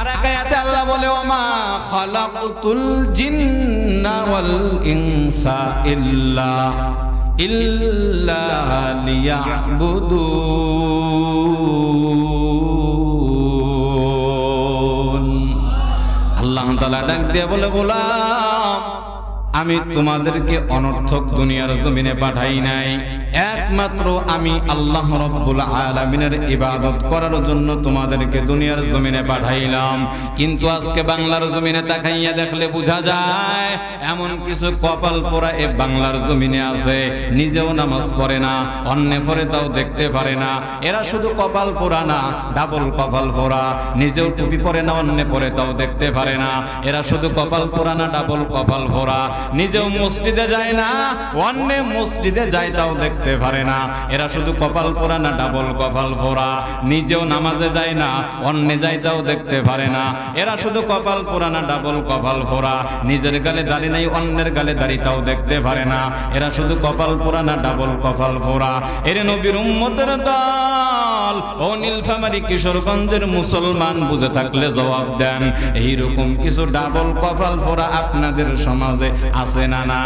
আর এক আয়াতে আল্লাহ বলে ওমা খালাকতুল জিন্না ওয়াল ইনসা ইল্লা লিয়াবুদুন। আল্লাহ তাআলা ডাক দিয়ে বলে গোলাম আমি তোমাদেরকে অনর্থক দুনিয়ার জমিনে পাঠাই নাই, একমাত্র আমি আল্লাহ রাব্বুল আলামিনের ইবাদত করার জন্য তোমাদেরকে দুনিয়ার জমিনে পাঠাইলাম। কিন্তু আজকে বাংলার জমিনে তাকাইয়া দেখলে বোঝা যায় এমন কিছু কপাল পোড়া এ বাংলার জমিনে আছে, নিজেও নামাজ পড়ে না, অন্য পড়ে তাও দেখতে পারে না। এরা শুধু কপাল পোড়া না, ডাবল কপাল পোড়া, নিজেও টুপি পরে না, অন্য পরে তাও দেখতে পারে না। এরা শুধু কপাল পোড়া না, ডাবল কপাল পোড়া, নিজেও মসজিদে যায় না, অন্য মসজিদে যায় তাও দেখতে পারে না। এরা শুধু কপাল পোড়া না, ডাবল কপাল পোড়া, নিজেও নামাজে যায় না, অন্য যায় তাও দেখতে পারে না। এরা শুধু কপাল পোড়া না, ডাবল কপাল পোড়া, নিজের গালে দাড়ি নাই, অন্যের গালে দাড়ি তাও দেখতে পারে না। এরা শুধু কপাল পোড়া না, ডাবল কপাল পোড়া। এরে নবীর উম্মতের দল, ও নীলফামারী কিশোরগঞ্জের মুসলমান বুঝে থাকলে জবাব দেন, এইরকম কিছু ডাবল কপাল পোড়া আপনাদের সমাজে আছে না? না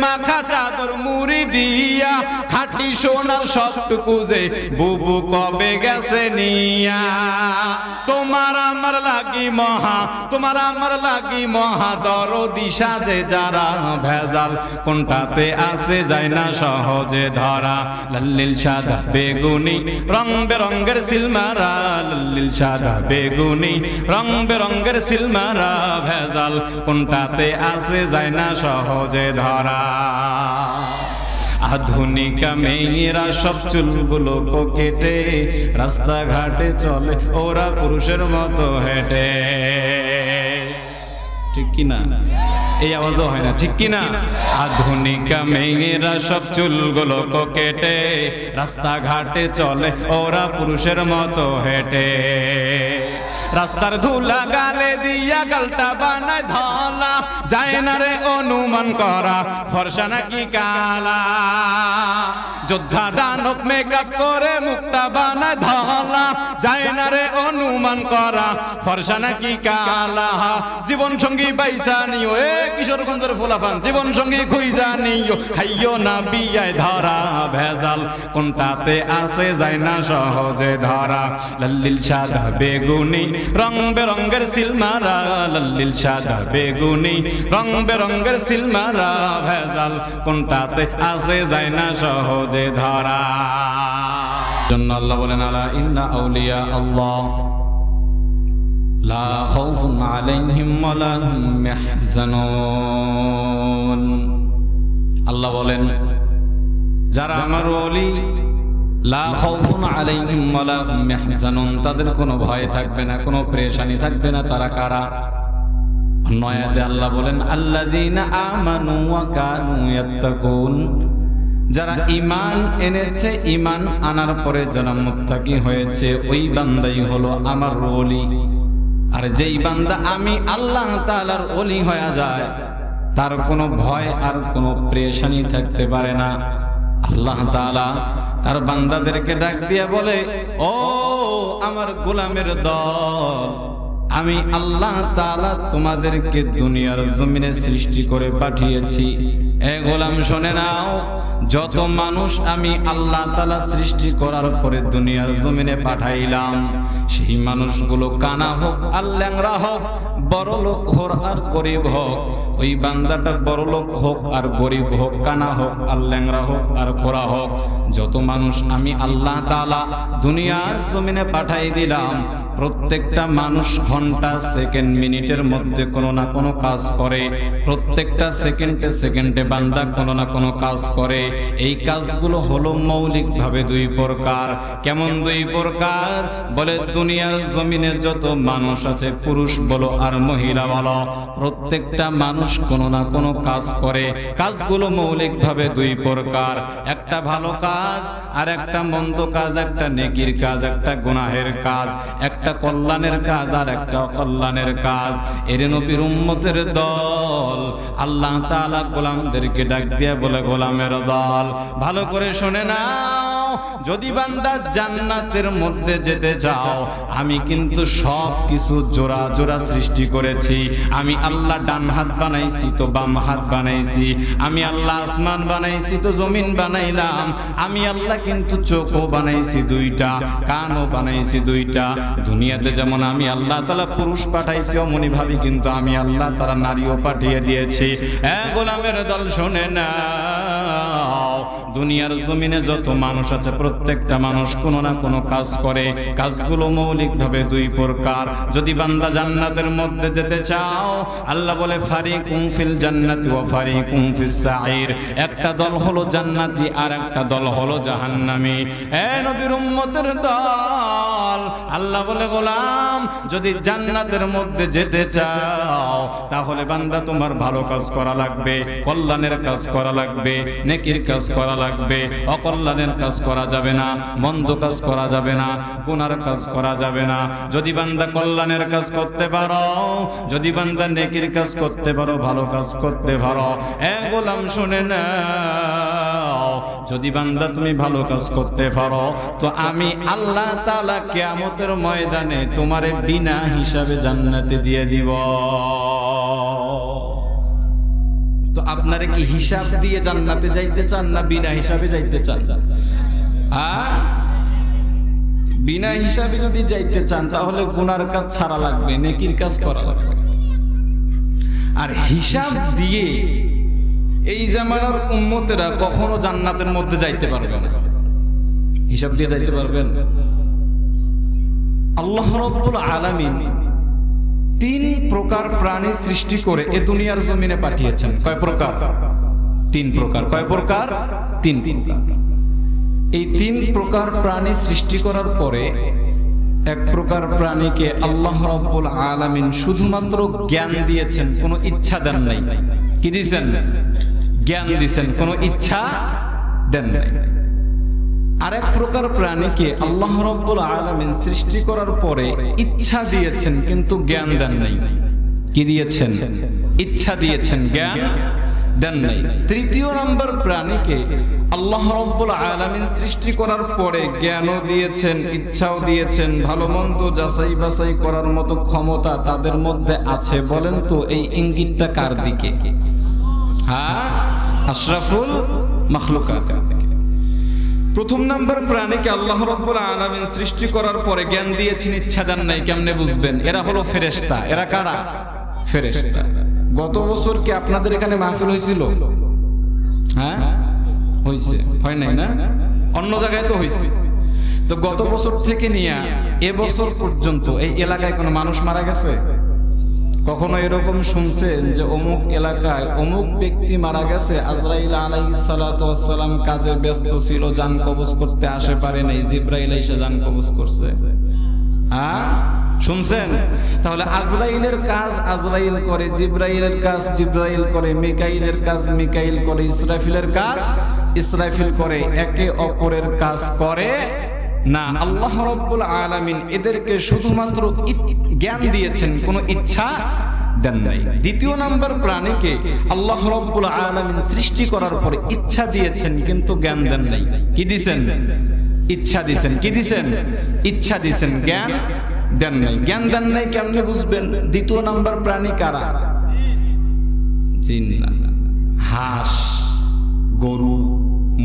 মাখা চাদর মুড়ি দিয়া খাটি সোনার সবটুকু যে বুবু কবে গেছে নিয়া। তোমার আমার লাগি মহা, তোমার আমার লাগি মহা দরদি সাজে যারা, ভেজাল কোনটাতে আছে যায় না সহজে ধরা। লাল্লিল সাদা বেগুনি রং বেরঙ্গের সিলমারা, লাল্লিল সাদা বেগুনি রং বেরঙ্গের সিলমারা, ভেজাল কোনটাতে আছে যায় না সহজে ধরা। আধুনিকা মেয়েরা সব চুলগুলো কেটে রাস্তাঘাটে চলে ওরা পুরুষের মতো হেঁটে, ঠিক কিনা? এই আওয়াজও হয় না, ঠিক কিনা? আধুনিকা মেয়েরা সব চুলগুলো কেটে রাস্তাঘাটে চলে ওরা পুরুষের মতো হেঁটে। রাস্তার ধুলা গালে দিয়া গালটা বানায় ধলা, যায় না রে অনুমান করা ফর্সা নাকি কালা। যোদ্ধা দানব মেকআপ করে মুখটা বানায় ধলা, যায় না রে অনুমান করা ফর্সা নাকি কালা। জীবন সঙ্গী বাইসা নিও এ কিশোরগঞ্জের ফুলাফান, জীবন সঙ্গী খুইজা নিও, খাইও না বিয়ায় ধরা, ভেজাল কোনটাতে আছে যায় না সহজে ধরা। লাল্লিল সাদা বেগুনি রং বেরঙ্গের সিলমারা, লাল্লিল সাদা বেগুনি রং বেরঙ্গের সিলমারা, ভেজাল কোনটাতে আছে যায় না সহজে ধরা। জন্য আল্লাহ বলেন আলা ইন্না আউলিয়া আল্লাহ লা খাউফুন আলাইহিম ওয়া লা হুম ইয়াহজানুন। আল্লাহ বলেন যারা আমার ওলি, লা খাউফুন আলাইহিম ওয়া লা হুম ইয়াহজানুন, তাদের কোনো ভয় থাকবে না, কোনো পেরেশানি থাকবে না। তারা কারা? নয়াতে আল্লাহ বলেন আল্লাযীনা আমানু ওয়া কানু ইয়াত্তাকুন, যারা ঈমান এনেছে, ঈমান আনার পরে যারা মুত্তাকি হয়েছে, ওই বান্দাই হলো আমার ওলি। আর যেই বান্দা আমি আল্লাহ তাআলার ওলি হয়ে যায়, তার কোনো ভয় আর কোনো পেরেশানি থাকতে পারে না। আল্লাহ তাআলা তার বান্দাদেরকে ডাক দিয়ে বলে, ও আমার গোলামের দল, আমি আল্লাহ তাআলা তোমাদেরকে দুনিয়ার জমিনে সৃষ্টি করে পাঠিয়েছি। এ গোলাম শুনে নাও, যত মানুষ আমি আল্লাহ তাআলা সৃষ্টি করার পরে দুনিয়ার জমিনে পাঠাইলাম, সেই মানুষগুলো কানা হোক আর ল্যাংড়া হোক, বড় লোক হোক আর গরিব হোক, ওই বান্দাটা বড় লোক হোক আর গরিব হোক, কানা হোক আর ল্যাংড়া হোক আর খোড়া হোক, যত মানুষ আমি আল্লাহ তাআলা দুনিয়ার জমিনে পাঠাই দিলাম, প্রত্যেকটা মানুষ ঘন্টা সেকেন্ড মিনিটের মধ্যে কোনো না কোনো কাজ করে। প্রত্যেকটা সেকেন্ডে সেকেন্ডে বান্দা কোনো না কোনো কাজ করে। এই কাজগুলো হলো মৌলিকভাবে দুই প্রকার। কেমন দুই প্রকার? বলে দুনিয়ার জমিনে যত মানুষ আছে, পুরুষ বলো আর মহিলা বলো, প্রত্যেকটা মানুষ কোনো না কোনো কাজ করে। কাজগুলো মৌলিকভাবে দুই প্রকার, একটা ভালো কাজ আর একটা মন্দ কাজ, একটা নেকির কাজ, একটা গুনাহের কাজ, একটা কল্যাণের কাজ আর একটা অকল্যাণের কাজ। এর নবীর উম্মতের দল আল্লাহ তাআলা গোলামদেরকে ডাক দিয়ে বলে, গোলামের দল ভালো করে শুনে নাও, যদি বান্দা জান্নাতের মধ্যে যেতে চাও, আমি কিন্তু সব কিছু জোড়া জোড়া সৃষ্টি করেছি। আমি আল্লাহ ডান হাত বানাইছি তো বাম হাত বানাইছি, আমি আল্লাহ আসমান বানাইছি তো জমিন বানাইলাম, আমি আল্লাহ কিন্তু চোখও বানাইছি দুইটা, কানও বানাইছি দুইটা। দুনিয়াতে যেমন আমি আল্লাহ তাআলা পুরুষ পাঠাইছি, অমনি ভাবে কিন্তু আমি আল্লাহ তাআলা নারীও পাঠিয়ে দিয়েছি। গোলামের দল শোনে না, দুনিয়ার জমিনে যত মানুষ আছে প্রত্যেকটা মানুষ কোনো না কোনো কাজ করে। কাজগুলো মৌলিকভাবে দুই প্রকার। যদি বান্দা জান্নাতের মধ্যে যেতে চাও, আল্লাহ বলে ফারিকুম ফিল জান্নাতি ওয়া ফারিকুম ফিস সাঈর। একটা দল হলো জান্নাতি আর একটা দল হলো জাহান্নামী। এ নবীর উম্মতের দল, আল্লাহ বলে গোলাম যদি জান্নাতের মধ্যে যেতে চাও, তাহলে বান্দা তোমার ভালো কাজ করা লাগবে, কল্যাণের কাজ করা লাগবে, নেকির কাজ করা লাগবে। অকল্যাণের কাজ করা যাবে না, মন্দ কাজ করা যাবে না, গুনার কাজ করা যাবে না। যদি বান্দা কল্যাণের কাজ করতে পারো, যদি বান্দা নেকির কাজ করতে পারো, ভালো কাজ করতে পারো, এ গোলাম শুনে নাও, যদি বান্দা তুমি ভালো কাজ করতে পারো, তো আমি আল্লাহ তাআলা কিয়ামতের ময়দানে তোমারে বিনা হিসাবে জান্নাতে দিয়ে দিব। তো আপনারা কি হিসাব দিয়ে জান্নাতে যাইতে চান না বিনা হিসাবে যাইতে চান? বিনা হিসাবে যদি যাইতে চান, তাহলে গুনার কাজ ছাড়া লাগবে, নেকির কাজ করা লাগবে। আর হিসাব দিয়ে এই জামানার উম্মতেরা কখনো জান্নাতের মধ্যে যাইতে পারবে না। হিসাব দিয়ে যাইতে পারবেন? আল্লাহ রাব্বুল আলামিন তিন প্রকার প্রাণী সৃষ্টি করে এ দুনিয়ার জমিনে পাঠিয়েছেন। কয় প্রকার? তিন প্রকার। কয় প্রকার? তিন প্রকার। এই তিন প্রকার প্রাণী সৃষ্টি করার পরে এক প্রকার প্রাণীকে আল্লাহ রাব্বুল আলামিন শুধুমাত্র জ্ঞান দিয়েছেন, কোনো ইচ্ছা দেন নাই। কি দিয়েছেন? জ্ঞান দিয়েছেন, কোনো ইচ্ছা দেন নাই। আরেক প্রকার প্রাণীকে আল্লাহ রাব্বুল আলামিন সৃষ্টি করার পরে ইচ্ছা দিয়েছেন কিন্তু জ্ঞান দেন নাই। কি দিয়েছেন? ইচ্ছা দিয়েছেন, জ্ঞান দেন নাই। তৃতীয় নম্বর প্রাণীকে আল্লাহ রাব্বুল আলামিন সৃষ্টি করার পরে জ্ঞানও দিয়েছেন, ইচ্ছাও দিয়েছেন, ভালো মন্দ যাচাই বাছাই করার মতো ক্ষমতা তাদের মধ্যে আছে। বলেন তো এই ইঙ্গিতটা কার দিকে? হ্যাঁ, আশরাফুল মাখলুকাত। প্রথম নাম্বার প্রাণীকে আল্লাহ রাব্বুল আলামিন সৃষ্টি করার পরে জ্ঞান দিয়েছেন, ইচ্ছা দেন নাই। কেমনে বুঝবেন? এরা হলো ফেরেশতা। এরা কারা? ফেরেশতা। গত বছর কি আপনাদের এখানে মাহফিল হয়েছিল? হ্যাঁ, হয়েছে? হয় নাই না? অন্য জায়গায় তো হয়েছে। তো গত বছর থেকে নিয়ে এবছর পর্যন্ত এই এলাকায় কোনো মানুষ মারা গেছে? কখনো এরকম শুনছেন যে অমুক এলাকায় অমুক ব্যক্তি মারা গেছে, আজরাইল আলাইহিস সালাতু ওয়াস সালাম কাজে ব্যস্ত ছিল, জান কবজ করতে আসে পারে নাই, জিবরাইল এসে জান কবজ করছে? হ্যাঁ, শুনছেন? তাহলে আজরাইলের কাজ আজরাইল করে, জিবরাইলের কাজ জিবরাইল করে, মিকাইলের কাজ মিকাইল করে, ইসরাফিলের কাজ ইসরাফিল করে। একে অপরের কাজ করে না। আল্লাহ রাব্বুল আলামিন এদেরকে শুধুমাত্র জ্ঞান দিয়েছেন, কোনো ইচ্ছা দেন নাই। দ্বিতীয় নাম্বার প্রাণীকে আল্লাহ রাব্বুল আলামিন সৃষ্টি করার পরে ইচ্ছা দিয়েছেন কিন্তু জ্ঞান দেন নাই। কি দিয়েছেন? ইচ্ছা দিয়েছেন। কি দিয়েছেন? ইচ্ছা দিয়েছেন, জ্ঞান দেন নাই। জ্ঞান দেন নাই কেমনে বুঝবেন? দ্বিতীয় নাম্বার প্রাণী কারা? জিন, হাঁস, গরু,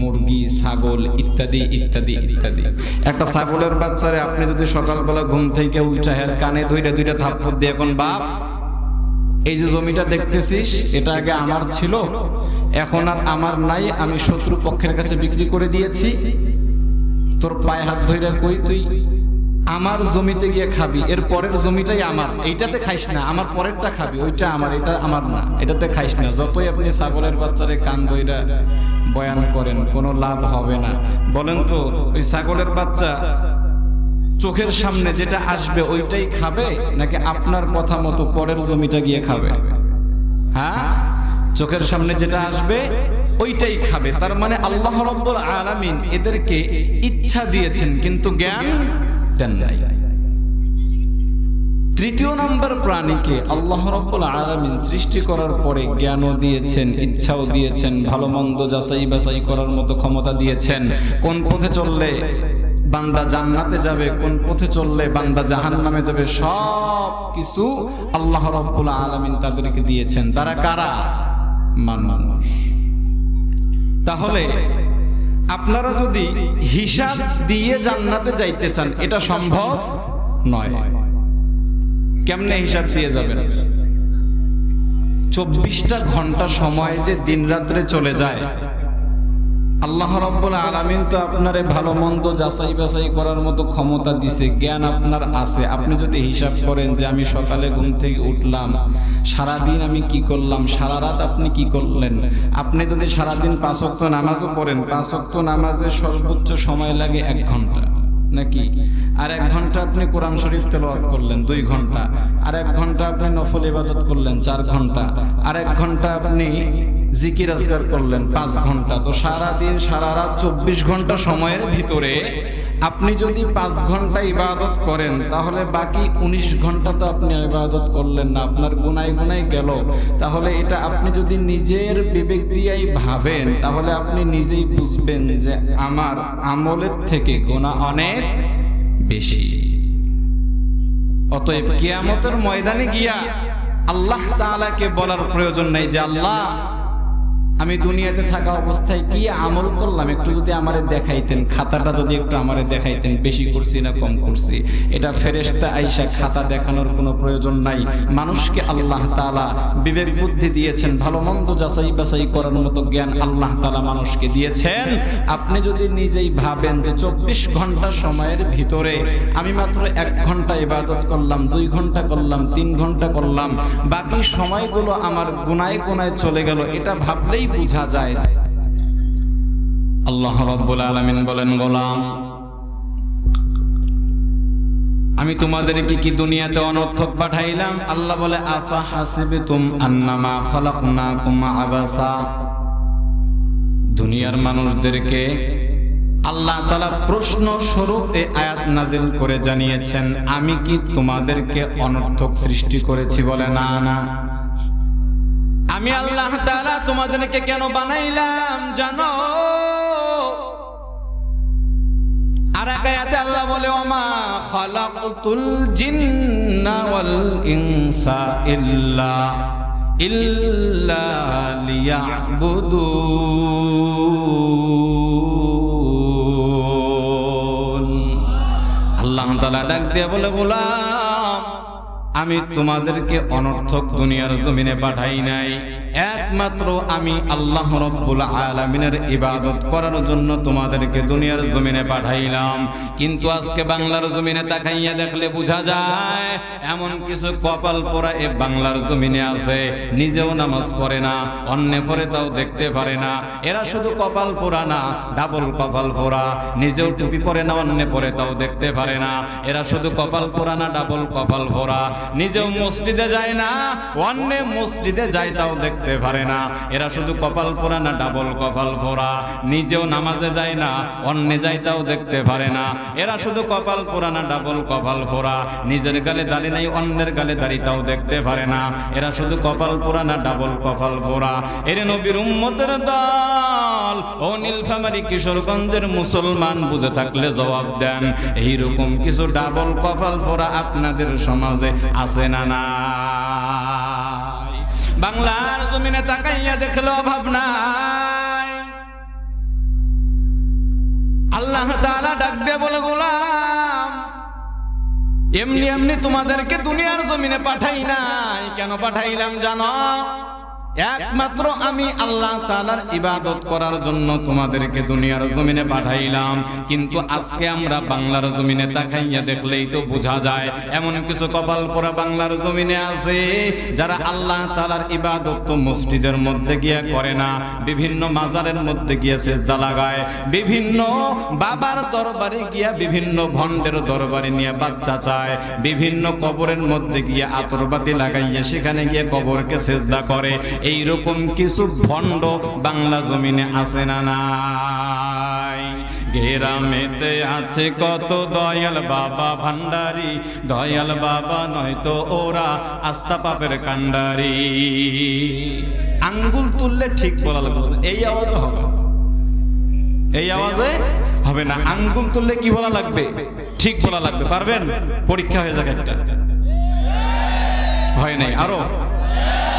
মুরগি, ছাগল ইত্যাদি ইত্যাদি ইত্যাদি। একটা ছাগলের বাচ্চারে আপনি যদি সকালবেলা ঘুম থেকে উঠা হের কানে ধইরা দুইটা থাপ্পড় দিয়ে, এখন বাপ এই যে জমিটা দেখতেছিস এটা আগে আমার ছিল, এখন আর আমার নাই, আমি শত্রু পক্ষের কাছে বিক্রি করে দিয়েছি, তোর পায়ে হাত ধইরা কই তুই আমার জমিতে গিয়ে খাবি, এর পরের জমিটাই আমার, এইটাতে খাইস না, আমার পরেরটা খাবি, ওইটা আমার, এটা আমার না, এটাতে খাইস না। যতই আপনি ছাগলের বাচ্চারে কান ধইরা বয়ান করেন কোনো লাভ হবে না। বলেন তো ওই ছাগলের বাচ্চা চোখের সামনে যেটা আসবে ওইটাই খাবে নাকি আপনার কথা মতো পরের জমিটা গিয়ে খাবে? হ্যাঁ, চোখের সামনে যেটা আসবে ওইটাই খাবে। তার মানে আল্লাহ রাব্বুল আলামিন এদেরকে ইচ্ছা দিয়েছেন কিন্তু জ্ঞান দেন নাই। তৃতীয় নম্বর প্রাণীকে আল্লাহ রাব্বুল আলামিন সৃষ্টি করার পরে জ্ঞানও দিয়েছেন, ইচ্ছাও দিয়েছেন, ভালো মন্দ যাচাই বাছাই করার মতো ক্ষমতা দিয়েছেন। কোন পথে চললে বান্দা জান্নাতে যাবে, কোন পথে চললে বান্দা জাহান্নামে যাবে, সব কিছু আল্লাহ রাব্বুল আলামিন তাদেরকে দিয়েছেন। তারা কারা? মানুষ। তাহলে আপনারা যদি হিসাব দিয়ে জান্নাতে যাইতে চান, এটা সম্ভব নয়। কেমনে হিসাব দিয়ে যাবেন? 24টা ঘন্টা সময় যে দিন রাত্রে চলে যায়, আল্লাহ রাব্বুল আলামিন তো আপনারে ভালো মন্দ যাচাই বাছাই করার মতো ক্ষমতা দিছে, জ্ঞান আপনার আছে। আপনি যদি হিসাব করেন যে আমি সকালে ঘুম থেকে উঠলাম, সারাদিন আমি কি করলাম, সারা রাত আপনি কি করলেন, আপনি যদি সারাদিন 5 ওয়াক্ত নামাজও পড়েন, 5 ওয়াক্ত নামাজের সর্বোচ্চ সময় লাগে 1 ঘন্টা নাকি? আর 1 ঘন্টা আপনি কোরআন শরীফ তেলাওয়াত করলেন 2 ঘন্টা, আর 1 ঘন্টা আপনি নফল ইবাদত করলেন 4 ঘন্টা, আর 1 ঘন্টা আপনি জিকির আজকার করলেন 5 ঘন্টা। তো সারা দিন সারা রাত 24 ঘন্টা সময়ের ভিতরে আপনি যদি 5 ঘন্টা ইবাদত করেন, তাহলে বাকি 19 ঘন্টা তো আপনি ইবাদত করলেন না, আপনার গুনায় গুনায় গেল। তাহলে এটা আপনি যদি নিজের বিবেক দিয়েই ভাবেন, তাহলে আপনি নিজেই বুঝবেন যে আমার আমলের থেকে গুনাহ অনেক বেশি। অতএব কিয়ামতের ময়দানে গিয়া আল্লাহ তাআলাকে বলার প্রয়োজন নাই যে আল্লাহ, আমি দুনিয়াতে থাকা অবস্থায় কি আমল করলাম, একটু যদি আমারে দেখাইতেন, খাতাটা যদি একটু আমারে দেখাইতেন, বেশি করছি না কম করছি। এটা ফেরেশতা আইসা খাতা দেখানোর কোনো প্রয়োজন নাই। মানুষকে আল্লাহ তাআলা বিবেক বুদ্ধি দিয়েছেন, ভালো মন্দ যাচাই বাছাই করার মতো জ্ঞান আল্লাহ তাআলা মানুষকে দিয়েছেন। আপনি যদি নিজেই ভাবেন যে 24 ঘন্টা সময়ের ভিতরে আমি মাত্র 1 ঘন্টা ইবাদত করলাম, 2 ঘন্টা করলাম, 3 ঘন্টা করলাম, বাকি সময়গুলো আমার গুনায় গুনায় চলে গেল, এটা ভাবলেই বুঝা যায়। আল্লাহ রাব্বুল আলামিন বলেন, গোলাম, আমি তোমাদেরকে কি দুনিয়াতে অনর্থক পাঠাইলাম? আল্লাহ বলে, আফা হাসিবতুম আন্নামা খালাকনাকুম আবাসা। দুনিয়ার মানুষদেরকে আল্লাহ তাআলা প্রশ্ন স্বরূপ এই আয়াত নাজিল করে জানিয়েছেন, আমি কি তোমাদেরকে অনর্থক সৃষ্টি করেছি? বলে না, না। আমি আল্লাহ তাআলা তোমাদেরকে কেন বানাইলাম জানো? আর এক আয়াতে আল্লাহ বলে, ওমা খালাকতুল জিন্না ওয়াল ইনসা ইল্লা লিয়াবুদুন। আল্লাহ তাআলা ডাক দিয়ে বলে, গোলাম, আমি তোমাদেরকে অনর্থক দুনিয়ার জমিনে পাঠাই নাই, একমাত্র আমি আল্লাহ রাব্বুল আলামিনের ইবাদত করার জন্য তোমাদেরকে দুনিয়ার জমিনে পাঠাইলাম। কিন্তু আজকে বাংলার জমিনে তাকাইয়া দেখলে বোঝা যায় এমন কিছু কপাল পোড়া এ বাংলার জমিনে আছে, নিজেও নামাজ পড়ে না, অন্য পড়ে তাও দেখতে পারে না। এরা শুধু কপাল পোড়া না, ডাবল কপাল পোড়া, নিজেও টুপি পরে না, অন্য পরে তাও দেখতে পারে না। এরা শুধু কপাল পোড়া না, ডাবল কপাল পোড়া, নিজেও মসজিদে যায় না, অন্য মসজিদে যায় তাও দেখতে পারে না। এরা শুধু কপাল পোড়া না, ডাবল কপাল পোড়া, নিজেও নামাজে যায় না, অন্য যায় তাও দেখতে পারে না। এরা শুধু কপাল পোড়া না, ডাবল কপাল পোড়া, নিজের গালে দাড়ি নাই, অন্যের গালে দাড়ি তাও দেখতে পারে না। এরা শুধু কপাল পোড়া না, ডাবল কপাল পোড়া। এর নবীর উম্মতের দল, ও নীলফামারী কিশোরগঞ্জের মুসলমান, বুঝে থাকলে জবাব দেন, এইরকম কিছু ডাবল কপাল পোড়া আপনাদের সমাজে আছে না? নাই। বাংলার জমিনে তাকাইয়া দেখলো অভাব নাই। আল্লাহ তাআলা ডাক দিয়ে বলে, গোলাম, এমনি এমনি তোমাদেরকে দুনিয়ার জমিনে পাঠাই নাই। কেন পাঠাইলাম জানো? একমাত্র আমি আল্লাহ তাআলার ইবাদত করার জন্য তোমাদেরকে দুনিয়ার জমিনে পাঠাইলাম। কিন্তু আজকে আমরা বাংলার জমিনে তাকাইয়া দেখলেই তো বোঝা যায় এমন কিছু কপাল পোড়া বাংলার জমিনে আছে, যারা আল্লাহ তাআলার ইবাদত তো মসজিদের মধ্যে গিয়া করে না, বিভিন্ন মাজারের মধ্যে গিয়া সিজদা লাগায়, বিভিন্ন বাবার দরবারে গিয়া, বিভিন্ন ভণ্ডের দরবারে নিয়ে বাচ্চা চায়, বিভিন্ন কবরের মধ্যে গিয়া আতরবাতি লাগাইয়া সেখানে গিয়ে কবরকে সিজদা করে। এইরকম কিছু ভণ্ড বাংলা জমিনে আছে না? নাই। গ্রামেতে আছে কত দয়াল বাবা ভান্ডারি, দয়াল বাবা নয়তো ওরা আস্থা পাপের কান্ডারি। আঙ্গুল তুললে ঠিক বলা লাগবে, এই আওয়াজে হবে, এই আওয়াজে হবে না। আঙ্গুল তুললে কি বলা লাগবে? ঠিক বলা লাগবে। পারবেন? পরীক্ষা হয়ে যাক একটা। হয় নাই, আরো।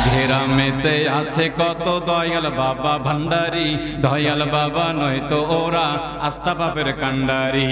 গ্রামেতে আছে কত দয়াল বাবা ভান্ডারি, দয়াল বাবা নয়তো ওরা আস্থা পাপের কান্ডারি।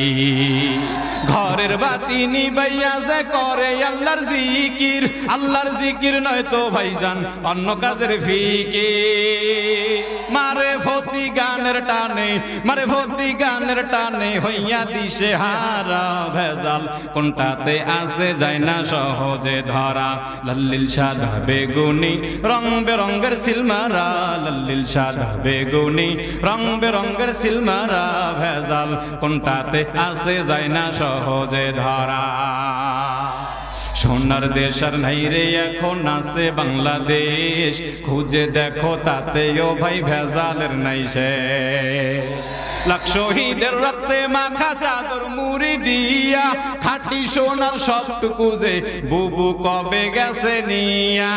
ঘরের বাতি নিবাইয়া যে করে আল্লাহর জিকির, আল্লাহর জিকির নয়তো ভাইজান অন্য কাজের ফিকির। মারে ভর্তি গানের টানে, মারে ভর্তি গানের টানে হইয়া দিশে হারা ভেজাল কোনটাতে আসে যায় না সহজে ধরা। লাল্লিল সাদা বেগুনি রং বেরঙ্গের সিলমারা, লাল্লিল সাদা বেগুনি রং বেরঙ্গের সিলমারা ভেজাল কোনটাতে আসে যায় না সহজে ধরা। সোনার দেশ আর নাই রে এখন আছে বাংলাদেশ, খুঁজে দেখো তাতেও ভাই ভেজালের নাই শেষ। লাখ শহীদের রক্তে মাখা চাদর মুড়ি দিয়া, খাঁটি সোনার সবটুকু যে বুবু কবে গেছে নিয়া।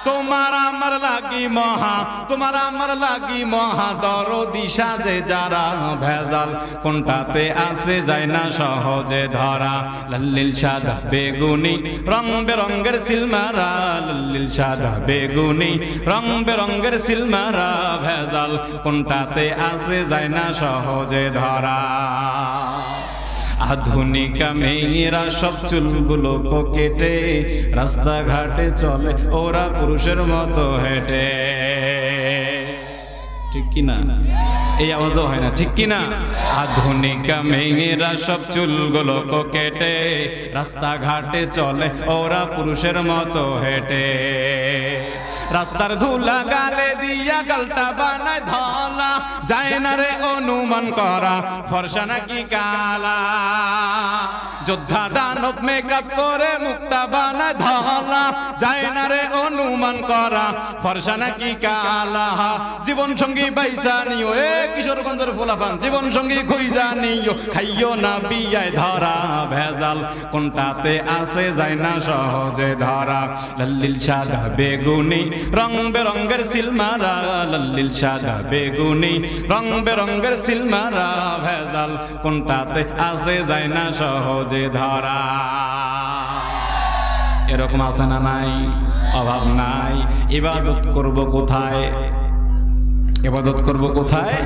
তোমার আমার লাগি মহা, তোমার আমার লাগি মহা দরদি সাজে যারা ভেজাল কোনটাতে আসে যায় না সহজে ধরা। লাল্লিল সাদা বেগুনি রং বেরঙ্গের সিলমারা, লাল্লিল সাদা বেগুনি রং বেরঙ্গের সিলমারা ভেজাল কোনটাতে আসে যায় না সহজে ধরা। আধুনিকা মেয়েরা সব চুলগুলো কেটে রাস্তাঘাটে চলে ওরা পুরুষের মতো হেঁটে। ঠিক কিনা? এই আওয়াজও হয় না, ঠিক কিনা? আধুনিকা মেয়েরা সব চুলগুলো কেটে রাস্তাঘাটে চলে ওরা পুরুষের মতো হেঁটে। রাস্তার ধুলা গালে দিয়া গালটা বানায় ধলা, যায় না রে অনুমান করা ফর্সা নাকি কালা। যোদ্ধা দানব মেকআপ করে মুখটা বানায় ধলা, যায় না রে অনুমান করা ফর্সা নাকি কালা। জীবন সঙ্গী বাইসা নিও এ কিশোরগঞ্জের ফুলাফান, জীবন সঙ্গী খুঁজা নিও খাইও না বিয়ায় ধরা ভেজাল কোনটাতে আসে যায় না সহজে ধরা। লাল্লিল সাদা বেগুনি রং বেরঙ্গের সিলমারা, লাল্লিল সাদা বেগুনি রং বেরঙ্গের সিলমারা ভেজাল কোনটাতে আসে যায় না সহজে ধরা। এরকম আছে না নাই? অভাব নাই। ইবাদত করব কোথায়? ইবাদত করব কোথায়?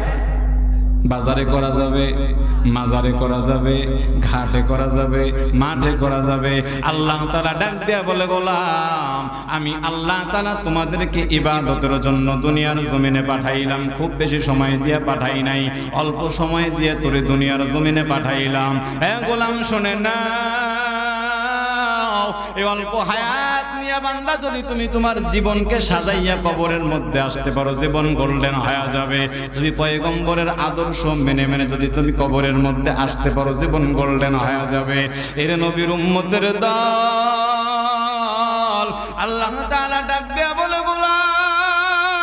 বাজারে করা যাবে, মাজারে করা যাবে, ঘাটে করা যাবে, মাঠে করা যাবে। আল্লাহ তাআলা ডাক দেয়া বলে, গোলাম আমি আল্লাহ তাআলা তোমাদেরকে ইবাদতের জন্য দুনিয়ার জমিনে পাঠাইলাম। খুব বেশি সময় দিয়ে পাঠাই নাই, অল্প সময় দিয়ে তোরে দুনিয়ার জমিনে পাঠাইলাম। গোলাম শোনে না, এই অল্প হায়াত নিয়ে বান্দা যদি তুমি তোমার জীবনকে সাজাইয়া কবরের মধ্যে আসতে পারো, জীবন গোল্ডেন হয়ে যাবে। তুমি পয়গম্বরের আদর্শ মেনে মেনে যদি তুমি কবরের মধ্যে আসতে পারো, জীবন গোল্ডেন হয়ে যাবে। এর নবীর উম্মতের দল আল্লাহ তাআলা ডাক দেয়া বলে, গোলাম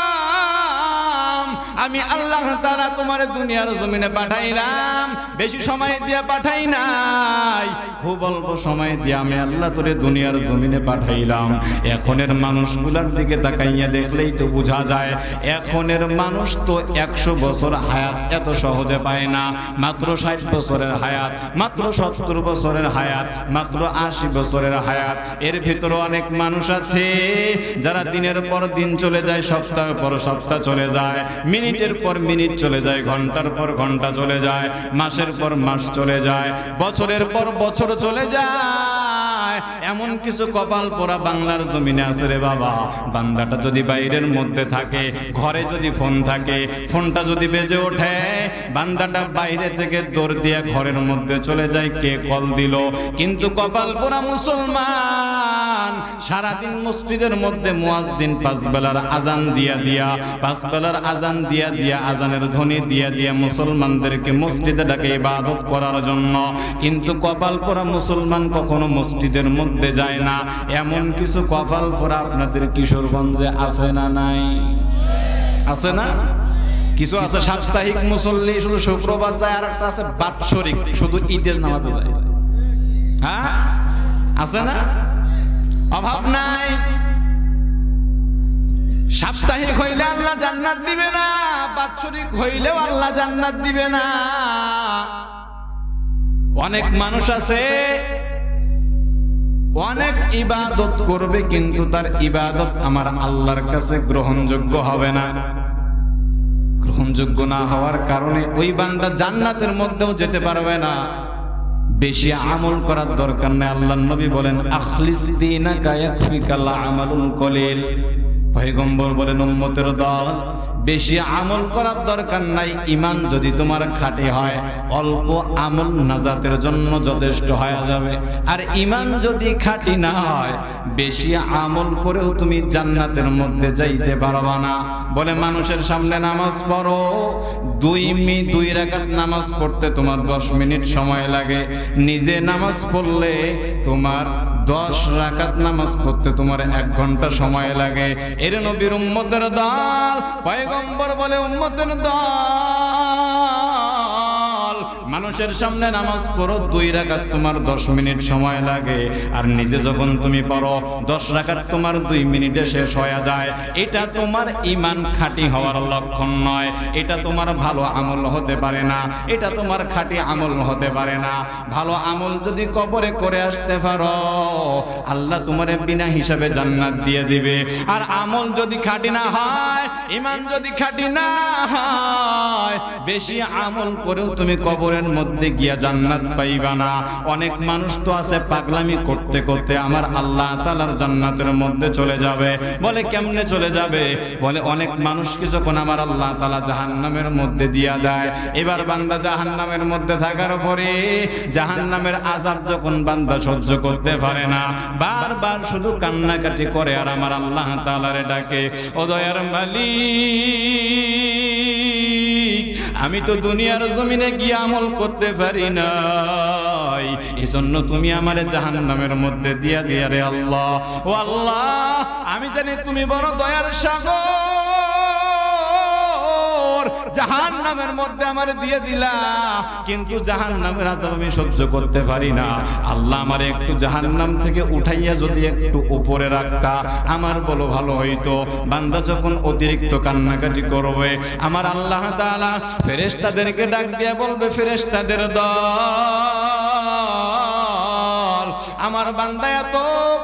আমি আল্লাহ তাআলা তোমার দুনিয়ার জমিনে পাঠাইলাম, বেশি সময় দিয়ে পাঠাই নাই, খুব অল্প সময় দিয়ে আমি আল্লাহ তোরে দুনিয়ার জমিনে পাঠাইলাম। এখনের মানুষগুলার দিকে তাকাইয়া দেখলেই তো বোঝা যায়, এখনের মানুষ তো 100 বছর হায়াত এত সহজে পায় না। মাত্র 60 বছরের হায়াত, মাত্র 70 বছরের হায়াত, মাত্র 80 বছরের হায়াত। এর ভিতরে অনেক মানুষ আছে যারা দিনের পর দিন চলে যায়, সপ্তাহের পর সপ্তাহ চলে যায়, মিনিটের পর মিনিট চলে যায়, ঘন্টার পর ঘন্টা চলে যায়, মাসের পর মাস চলে যায়, বছরের পর বছর চলে যায়। এমন কিছু কপাল পোড়া বাংলার জমিনে আছে রে বাবা। বান্দাটা যদি বাইরের মধ্যে থাকে, ঘরে যদি ফোন থাকে, ফোনটা যদি বেজে ওঠে, বান্দাটা বাইরে থেকে দৌড় দিয়ে ঘরের মধ্যে চলে যায়, কে কল দিল। কিন্তু কপাল পোড়া মুসলমান সারাদিন মসজিদের মধ্যে মুয়াজ্জিন 5 বেলার আজান দিয়া দিয়া, 5 বেলার আজান দিয়া দিয়া, আজানের ধ্বনি দিয়া দিয়া মুসলমানদেরকে মসজিদে ডাকে ইবাদত করার জন্য। কিন্তু কপাল পোড়া মুসলমান কখনো মসজিদের মধ্যে যায় না। এমন কিছু কপাল পোড়া আপনাদের কিশোরগঞ্জে আছে না নাই? আছে না? কিছু আছে সাপ্তাহিক মুসল্লি, শুধু শুক্রবার যায়, আর একটা আছে বাৎসরিক, শুধু ঈদের নামাজে যায়। হ্যাঁ আছে না? অভাব নাই। সাপ্তাহিক হইলে আল্লাহ জান্নাত দিবে না, বাৎসরিক হইলেও আল্লাহ জান্নাত দিবে না। অনেক মানুষ আছে অনেক ইবাদত করবে, কিন্তু তার ইবাদত আমার আল্লাহর কাছে গ্রহণযোগ্য হবে না। গ্রহণযোগ্য না হওয়ার কারণে ওই বান্দা জান্নাতের মধ্যেও যেতে পারবে না। বেশি আমল করার দরকার নেই। আল্লাহর নবী বলেন, আখলিস দীনাকা ইয়াকফিকাল আমালুল কলিল। পয়গম্বর বলেন, উম্মতের দল, বেশি আমল করার দরকার নাই। ঈমান যদি তোমার খাঁটি হয়, অল্প আমল নাজাতের জন্য যথেষ্ট হয়ে যাবে। আর ঈমান যদি খাঁটি না হয়, বেশি আমল করেও তুমি জান্নাতের মধ্যে যাইতে পারবা না। বলে মানুষের সামনে নামাজ পড়ো, 2 রাকাত নামাজ পড়তে তোমার 10 মিনিট সময় লাগে। নিজে নামাজ পড়লে তোমার 10 রাকাত নামাজ পড়তে তোমার 1 ঘন্টা সময় লাগে। এর নবীর উম্মতের দল, পয়গম্বর বলে, উম্মতের দল, মানুষের সামনে নামাজ পড়ো, 2 রাকাত তোমার 10 মিনিট সময় লাগে। আর নিজে যখন তুমি পড়ো, 10 রাকাত তোমার 2 মিনিটে শেষ হয়ে যায়। এটা তোমার ঈমান খাঁটি হওয়ার লক্ষণ নয়। এটা তোমার ভালো আমল হতে পারে না। এটা তোমার খাঁটি আমল হতে পারে না। ভালো আমল যদি কবরে করে আসতে পারো, আল্লাহ তোমারে বিনা হিসাবে জান্নাত দিয়ে দিবে। আর আমল যদি খাঁটি না হয়, ঈমান যদি খাঁটি না হয়, বেশি আমল করেও তুমি কবরের মধ্যে গিয়া জান্নাত পাইবা না। অনেক মানুষ তো আছে পাগলামি করতে করতে আমার আল্লাহ তাআলার জান্নাতের মধ্যে চলে যাবে। বলে কেমনে চলে যাবে? বলে অনেক মানুষকে যখন আমার আল্লাহ তাআলা জাহান্নামের মধ্যে দিয়া দেয়, এবার বান্দা জাহান্নামের মধ্যে থাকার পরে জাহান্নামের আযাব যখন বান্দা সহ্য করতে পারে না, বারবার শুধু কান্নাকাটি করে আর আমার আল্লাহ তাআলারে ডাকে, ও দয়ার মালিক, আমি তো দুনিয়ার জমিনে গিয়ে আমল করতে পারি নাই, এজন্য তুমি আমারে জাহান্নামের মধ্যে দিয়া দিয়া রে আল্লাহ। ও আল্লাহ, আমি জানি তুমি বড় দয়ার সাগর, জাহান্নামের মধ্যে আমারে দিয়ে দিলা, কিন্তু জাহান্নামের আযাব আমি সহ্য করতে পারি না। আল্লাহ আমারে একটু জাহান্নাম থেকে উঠাইয়া যদি একটু উপরে রাখতা, আমার বলো ভালো হইতো। বান্দা যখন অতিরিক্ত কান্নাকাটি করবে, আমার আল্লাহ তাআলা ফেরেশতাদেরকে ডাক দিয়ে বলবে, ফেরেশতাদের দল, আমার বান্দা এত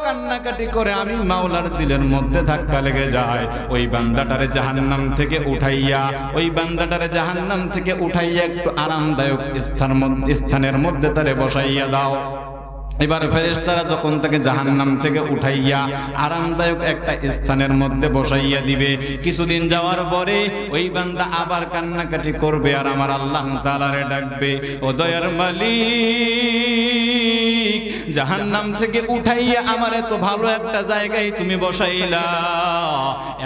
কান্নাকাটি করে আমি মাওলার দিলের মধ্যে ধাক্কা লেগে যায়। ওই বান্দাটারে জাহান্নাম থেকে উঠাইয়া, ওই বান্দাটারে জাহান্নাম থেকে উঠাইয়া একটু আরামদায়ক স্থানের মধ্যে তারে বসাইয়া দাও। এবার ফেরেশতারা যখন তাকে জাহান্নাম থেকে উঠাইয়া আরামদায়ক একটা স্থানের মধ্যে বসাইয়া দিবে, কিছুদিন যাওয়ার পরে ওই বান্দা আবার কান্নাকাটি করবে আর আমার আল্লাহ তাআলারে ডাকবে, ও দয়ার মালিক, জাহান্নাম থেকে উঠাইয়া আমার এত ভালো একটা জায়গায় তুমি বসাইলা,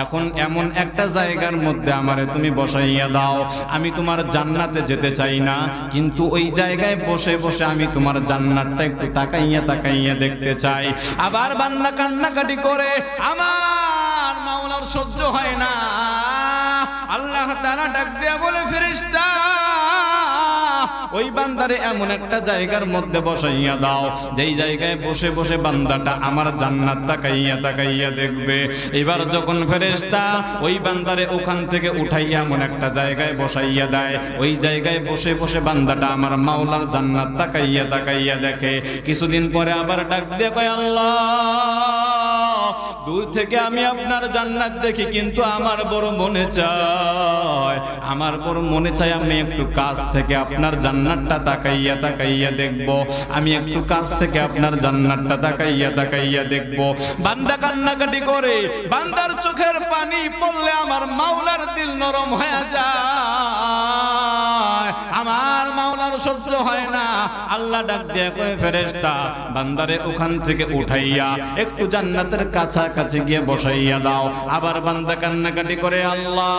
এখন এমন একটা জায়গার মধ্যে আমারে তুমি বসাইয়া দাও। আমি তোমার জান্নাতে যেতে চাই না, কিন্তু ওই জায়গায় বসে বসে আমি তোমার জান্নাতটা একটু তাকাইয়া তাকাইয়া দেখতে চাই। আবার বান্দা কান্নাকাটি করে, আমার মাওলার সহ্য হয় না। আল্লাহ তাআলা ডাক দিয়া বলে, ফেরেশতা, ওই বান্দারে এমন একটা জায়গার মধ্যে বসাইয়া দাও, যেই জায়গায় বসে বসে বান্দাটা আমার জান্নাত তাকাইয়া তাকাইয়া দেখবে। এবার যখন ফেরেশতা ওই বান্দারে ওখান থেকে উঠাইয়া এমন একটা জায়গায় বসাইয়া দেয়, ওই জায়গায় বসে বসে বান্দাটা আমার মাওলার জান্নাত তাকাইয়া তাকাইয়া দেখে। কিছুদিন পরে আবার ডাক দিয়ে কয়, আল্লাহ, দূর থেকে আমি আপনার জান্নাত দেখি, কিন্তু আমার বড় মনে চায়, আমার বড় মনে চায় আমি একটু কাছ থেকে আপনার জান্নাতটা তাকাইয়া তাকাইয়া দেখব, আমি একটু কাছ থেকে আপনার জান্নাতটা তাকাইয়া তাকাইয়া দেখব। বান্দা কান্নাকাটি করে, বান্দার চোখের পানি পড়লে আমার মাওলার দিল নরম হয়ে যায়, আমার মাওলার সহ্য হয় না। আল্লাহ ডাক দিয়ে কয় ফেরেশতা বান্দারে ওখান থেকে উঠাইয়া একটু জান্নাতের কাছাকাছি গিয়ে বসাইয়া দাও। আবার বান্দা কান্নাকাটি করে আল্লাহ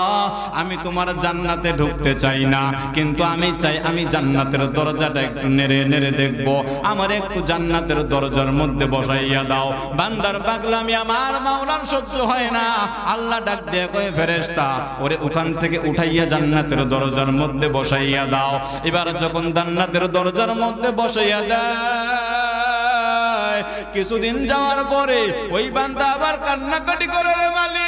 আমি তোমার জান্নাতে ঢুকতে চাই না, কিন্তু আমি চাই আমি জান্নাতের দরজাটা একটু নেড়ে নেড়ে দেখব, আমার একটু জান্নাতের দরজার মধ্যে বসাইয়া দাও। বান্দার পাগলামি আমার মাওলার সহ্য হয় না। আল্লাহ ডাক দিয়ে কয় ফেরেশতা ওরে ওখান থেকে উঠাইয়া জান্নাতের দরজার মধ্যে বসাইয়া দাও। এবার যখন জান্নাতের দরজার মধ্যে বসাইয়া দেয়, কিছুদিন যাওয়ার পরে ওই বান্দা আবার কান্নাকাটি করে রে মালিক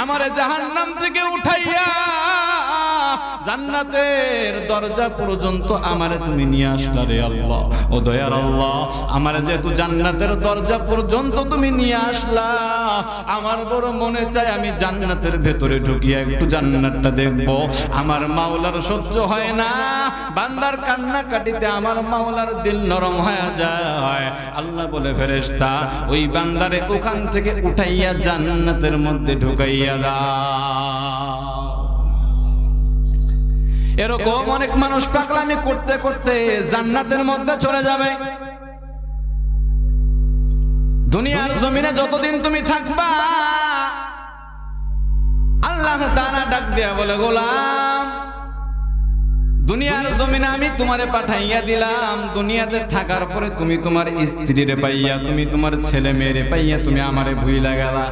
আমারে জাহান্নাম থেকে উঠাইয়া জান্নাতের দরজা পর্যন্ত আমারে তুমি নিয়ে আসলা রে আল্লাহ। ও দয়ার আল্লাহ আমারে যেহেতু জান্নাতের দরজা পর্যন্ত তুমি নিয়ে আসলা, আমার বড় মনে চায় আমি জান্নাতের ভেতরে ঢুকিয়া একটু জান্নাতটা দেখব। আমার মাওলার সহ্য হয় না, বান্দার কান্নাকাটিতে আমার মাওলার দিল নরম হয়ে যায়। আল্লাহ বলে ফেরেশতা ওই বান্দারে ওখান থেকে উঠাইয়া জান্নাতের মধ্যে ঢুকাইয়া দাও। এরকম অনেক মানুষ পাগলামি করতে করতে জান্নাতের মধ্যে চলে যাবে। দুনিয়ার জমিনে যতদিন তুমি থাকবা আল্লাহ তাআলা ডাক দিয়া বলে গোলাম দুনিয়ার জমিনে আমি তোমারে পাঠাইয়া দিলাম, দুনিয়াতে থাকার পরে তুমি তোমার স্ত্রীরে পাইয়া, তুমি তোমার ছেলে মেয়েরে পাইয়া তুমি আমারে ভুইলা গেলা।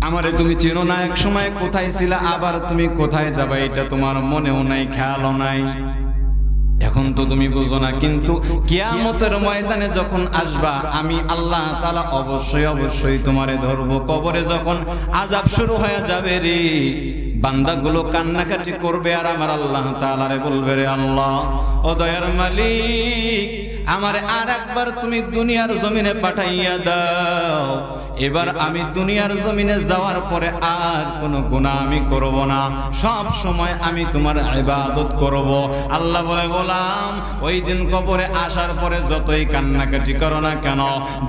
আমারে তুমি চেনো না, এক সময় কোথায় ছিলা, আবার তুমি কোথায় যাবে এটা তোমার মনেও নাই, খেয়ালও নাই। এখন তো তুমি বুঝো না, কিন্তু কিয়ামতের ময়দানে যখন আসবা আমি আল্লাহ তাআলা অবশ্যই অবশ্যই তোমারে ধরবো। কবরে যখন আযাব শুরু হয়ে যাবে রে, বান্দাগুলো কান্নাকাটি করবে আর আমার আল্লাহ তাআলারে বলবে রে আল্লাহ ও দয়ার মালিক আমারে আর একবার তুমি দুনিয়ার জমিনে পাঠাইয়া দাও। এবার আমি দুনিয়ার জমিনে যাওয়ার পরে আর কোনো গুনাহ আমি করব না, সব সময় আমি তোমার ইবাদত করব। আল্লাহ বলে গোলাম ওই দিন কবরে আসার পরে যতই কান্নাকাটি করো না কেন,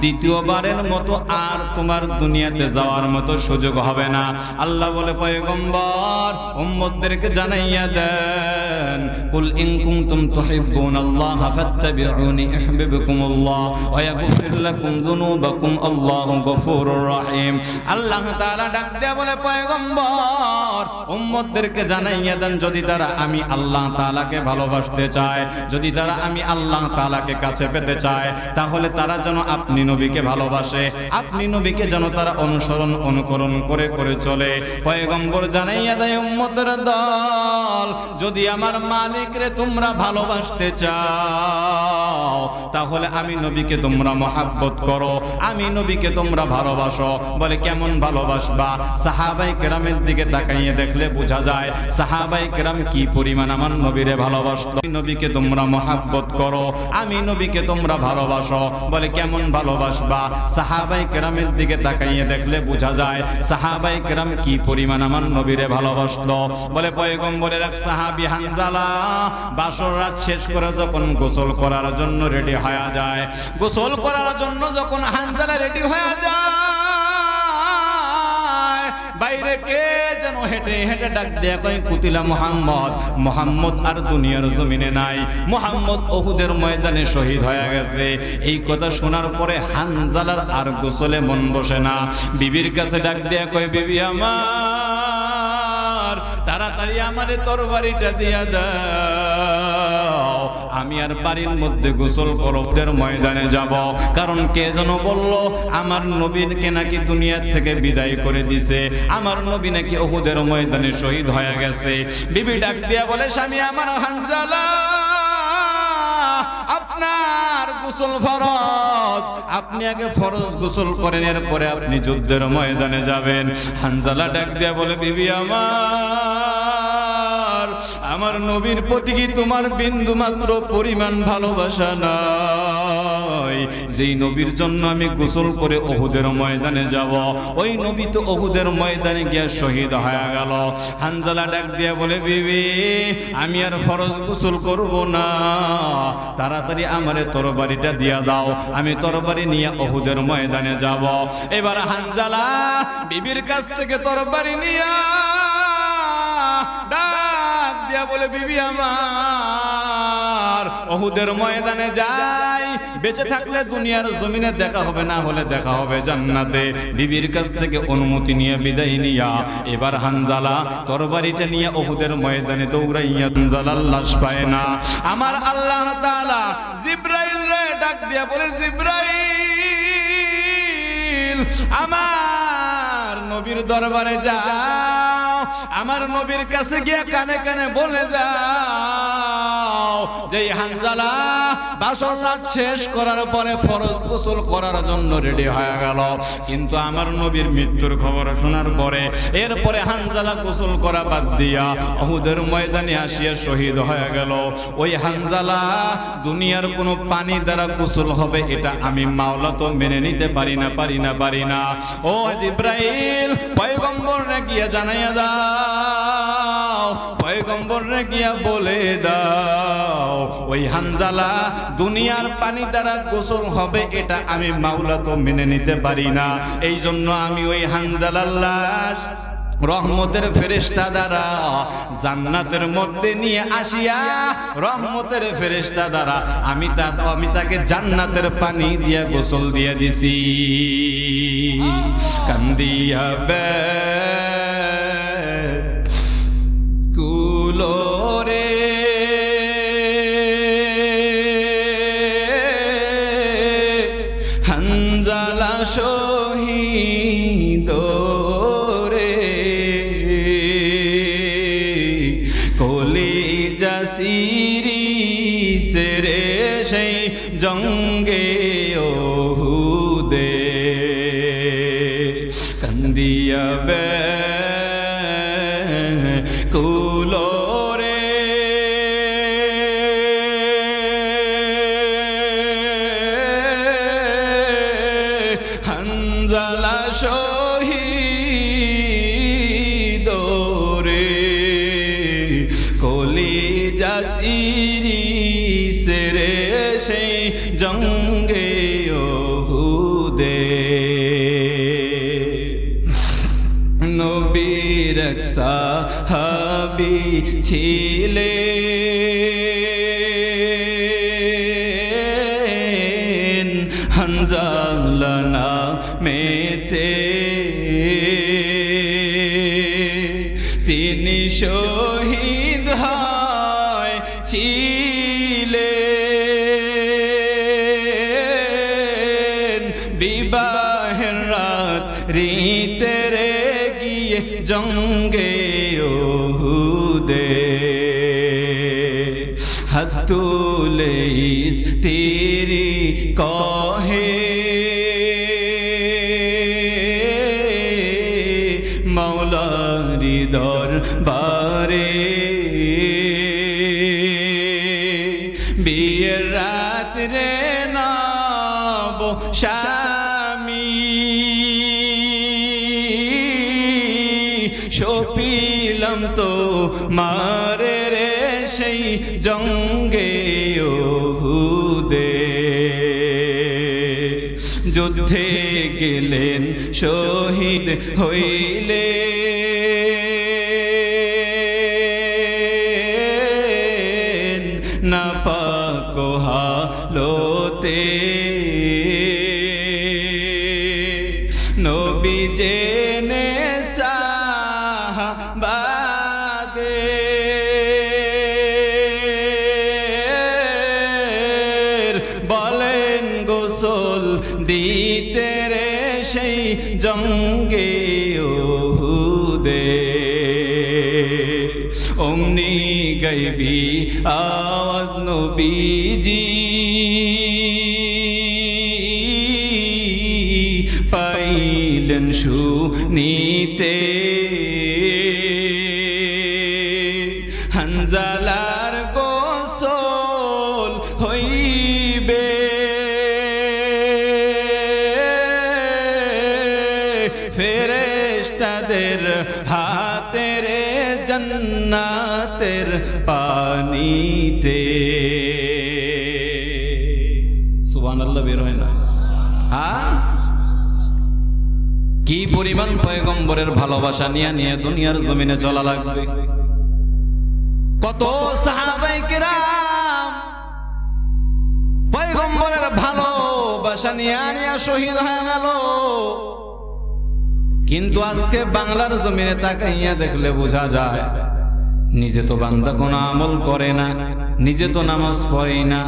দ্বিতীয়বারের মতো আর তোমার দুনিয়াতে যাওয়ার মতো সুযোগ হবে না। আল্লাহ বলে পয়গম্বর উম্মতদেরকে জানাইয়া দেন কুল ইন কুনতুম তুহিব্বুনাল্লাহ ফাত্তাবিউনি ইউহিব্বুকুমুল্লাহ ওয়া ইয়াগফির লাকুম যুনুবাকুম আল্লাহু গফুরুর রহিম। আল্লাহ তাআলা ডাক দেয়া বলে পয়গম্বর উম্মতদেরকে জানাইয়া দেন যদি তারা আমি আল্লাহ তাআলাকে ভালোবাসতে চায়, যদি তারা আমি আল্লাহ তাআলাকে কাছে পেতে চায়, তাহলে তারা যেন আপনি নবীকে ভালোবাসে, আপনি নবীকে যেন তারা অনুসরণ অনুকরণ করে করে চলে। পয়গম্বর জানাইয়া দেয় উম্মতের দল যদি আমার মালিকরে তোমরা ভালোবাসতে চাও তাহলে আমি নবীকে তোমরা মহব্বত করো, আমি নবীকে তোমরা ভালোবাসো। বলে কেমন ভালোবাসবা? সাহাবায়ে কেরামের দিকে তাকাইয়ে দেখলে বোঝা যায় সাহাবায়ে কেরাম কি পরিমাণ আমার নবীরে ভালোবাসতো। নবীকে তোমরা মহব্বত করো, আমি নবীকে তোমরা ভালোবাসো। বলে কেমন ভালোবাসবা? সাহাবায়ে কেরামের দিকে তাকাইয়ে দেখলে বোঝা যায় সাহাবায়ে কেরাম কি পরিমাণ আমার নবীরে ভালোবাসতো। বলে পয়গম্বরের এক সাহাবী হানজালা বাসর রাত শেষ করে যখন গোসল করার জন্য রেডি হয়ে যায়, গোসল করার জন্য যখন হানজালা রেডি হয়ে যায়, বাইরে কে যেন হেঁটে হেঁটে ডাক দেয়া কয় কুতিলা মুহাম্মদ, মুহাম্মদ আর দুনিয়ার জমিনে নাই, মুহাম্মদ উহুদের ময়দানে শহীদ হয়ে গেছে। এই কথা শোনার পরে হানজালার আর গোসলে মন বসে না, বিবির কাছে ডাক দেয়া কয় বিবি আমার তাড়াতাড়ি আমারে তরবারিটা দিয়া দাও, আমি আর বাড়ির মধ্যে গোসল করবদের ময়দানে যাব। কারণ কে যেন বলল আমার নবীকে নাকি দুনিয়া থেকে বিদায় করে দিছে, আমার নবী নাকি উহুদের ময়দানে শহীদ হয়ে গেছে। বিবি ডাক দিয়া বলে স্বামী আমার হানজালা আপনার গোসল ফরজ, আপনি আগে ফরজ গোসল করেন, এরপরে আপনি যুদ্ধের ময়দানে যাবেন। হানজালা ডাক দিয়া বলে বিবি আমার নবীর প্রতি কি তোমার বিন্দু মাত্র পরিমাণ ভালোবাসা নাই? যেই নবীর জন্য আমি গোসল করে উহুদের ময়দানে যাব, ওই নবী তো উহুদের ময়দানে গিয়া শহীদ হয়ে গেল। হানজালা ডাক দিয়া বলে বিবি আমি আর ফরজ গোসল করব না, তাড়াতাড়ি আমারে তরবারিটা দিয়া দাও, আমি তরবারি নিয়ে উহুদের ময়দানে যাব। এবার হানজালা বিবির কাছ থেকে তরবারি নিয়া ডাক দিয়া বলে বিবি আমার উহুদের ময়দানে যাই, বেঁচে থাকলে দুনিয়ার জমিনে দেখা হবে, না হলে দেখা হবে জান্নাতে। বিবির কাছ থেকে অনুমতি নিয়ে বিদায় নিয়া এবার হানজালা তরবারিটা নিয়ে উহুদের ময়দানে দৌড়াইয়া হানজালার লাশ পায় না। আমার আল্লাহ তাআলা জিবরাইল রে ডাক দিয়া বলে জিবরাইল আমার নবীর দরবারে যাও, আমার নবীর কাছে গিয়ে কানে কানে বলে যাও যে হানজালা বাসর রাত শেষ করার পরে ফরজ গোসল করার জন্য রেডি হয়ে গেল, কিন্তু আমার নবীর মৃত্যুর খবর শোনার পরে এরপরে হানজালা গোসল করা বাদ দিয়া উহুদের ময়দানে আসিয়া শহীদ হয়ে গেল। ওই হানজালা দুনিয়ার কোনো পানি দ্বারা গোসল হবে এটা আমি মাওলা তো মেনে নিতে পারি না। ও জিবরাইল পয়গম্বর রে গিয়া জানাইয়া দাও, পয়গম্বর রে গিয়া বলে দাও ওই হানজালা দুনিয়ার পানি দ্বারা গোসল হবে এটা আমি মাওলা তো মেনে নিতে পারি না। এই জন্য আমি ওই হানজালার লাশ রহমতের ফেরেশতা দ্বারা জান্নাতের মধ্যে নিয়ে আসিয়া রহমতের ফেরেশতা দ্বারা আমি তাকে জান্নাতের পানি দিয়া গোসল দিয়ে দিছি। কান্দিয়া বে কুলোরে হানজালা শহীদ সিরি সেরে সেই জঙ্গে ওহুদে কান্দিয়া বে কুলোরে হানজালা শহীদ রে কলিজা সিরি সেরে সেই জঙ্গে ওহুদে নবীর এক সাহাবী ছিলেন হানজালা নামেতে, তিনি শহীদ ছিলেন বিবাহের রাত রিতে রে গিয়ে জঙ্গে ওহুদে হাত তুলে ইস্তিরি কহে মাওলারি দরবারে বিয়ের রাত রে নব স্বামী শোপিলাম তো মারে রে সেই জঙ্গে ওহুদে যুদ্ধে গেলেন শহীদ হইলে না পাক হালতে নবী জেনে সাহাবাদের বলেন গোসল দিতে রে সেই জঙ্গে ওহুদে অমনি গাইবি আওয়াজ নবীজি পাইলেন শুনিতে হানজালার গোসল হইবে ফেরেশতাদের হাতে রে জান্নাতের পানিতে সুবহানাল্লাহ বের হয় না। হ্যাঁ কি পরিমাণ পয়গম্বরের ভালোবাসা নিয়ে নিয়ে দুনিয়ার জমিনে চলা লাগবে। কত সাহাবায়ে কেরাম পয়গম্বরের ভালোবাসা নিয়ে শহীদ হয়ে গেল। কিন্তু আজকে বাংলার জমিনে তাকাইয়া দেখলে বোঝা যায় নিজে তো বান্দা কোনো আমল করে না, নিজে তো নামাজ পড়েই না,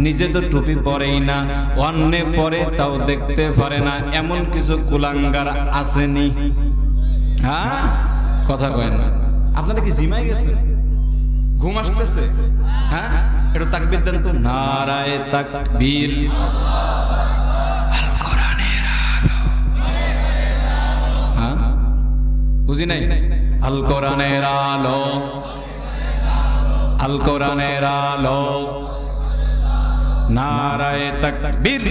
নিজে তো টুপি পরেই না, অন্য পরে তাও দেখতে পারে না, এমন কিছু কুলাঙ্গার আসেনি? হ্যাঁ, কথা কয় না। আপনাদের কি জিমাই গেছে, ঘুম আসতেছে? হ্যাঁ, একটু তাকবীর দেন তো। নারায়ে তাকবীর। হ্যাঁ, বুঝি নাই? আল কোরআনের আলো, আল কোরআনের আলো, নারায়ে তাকবীর।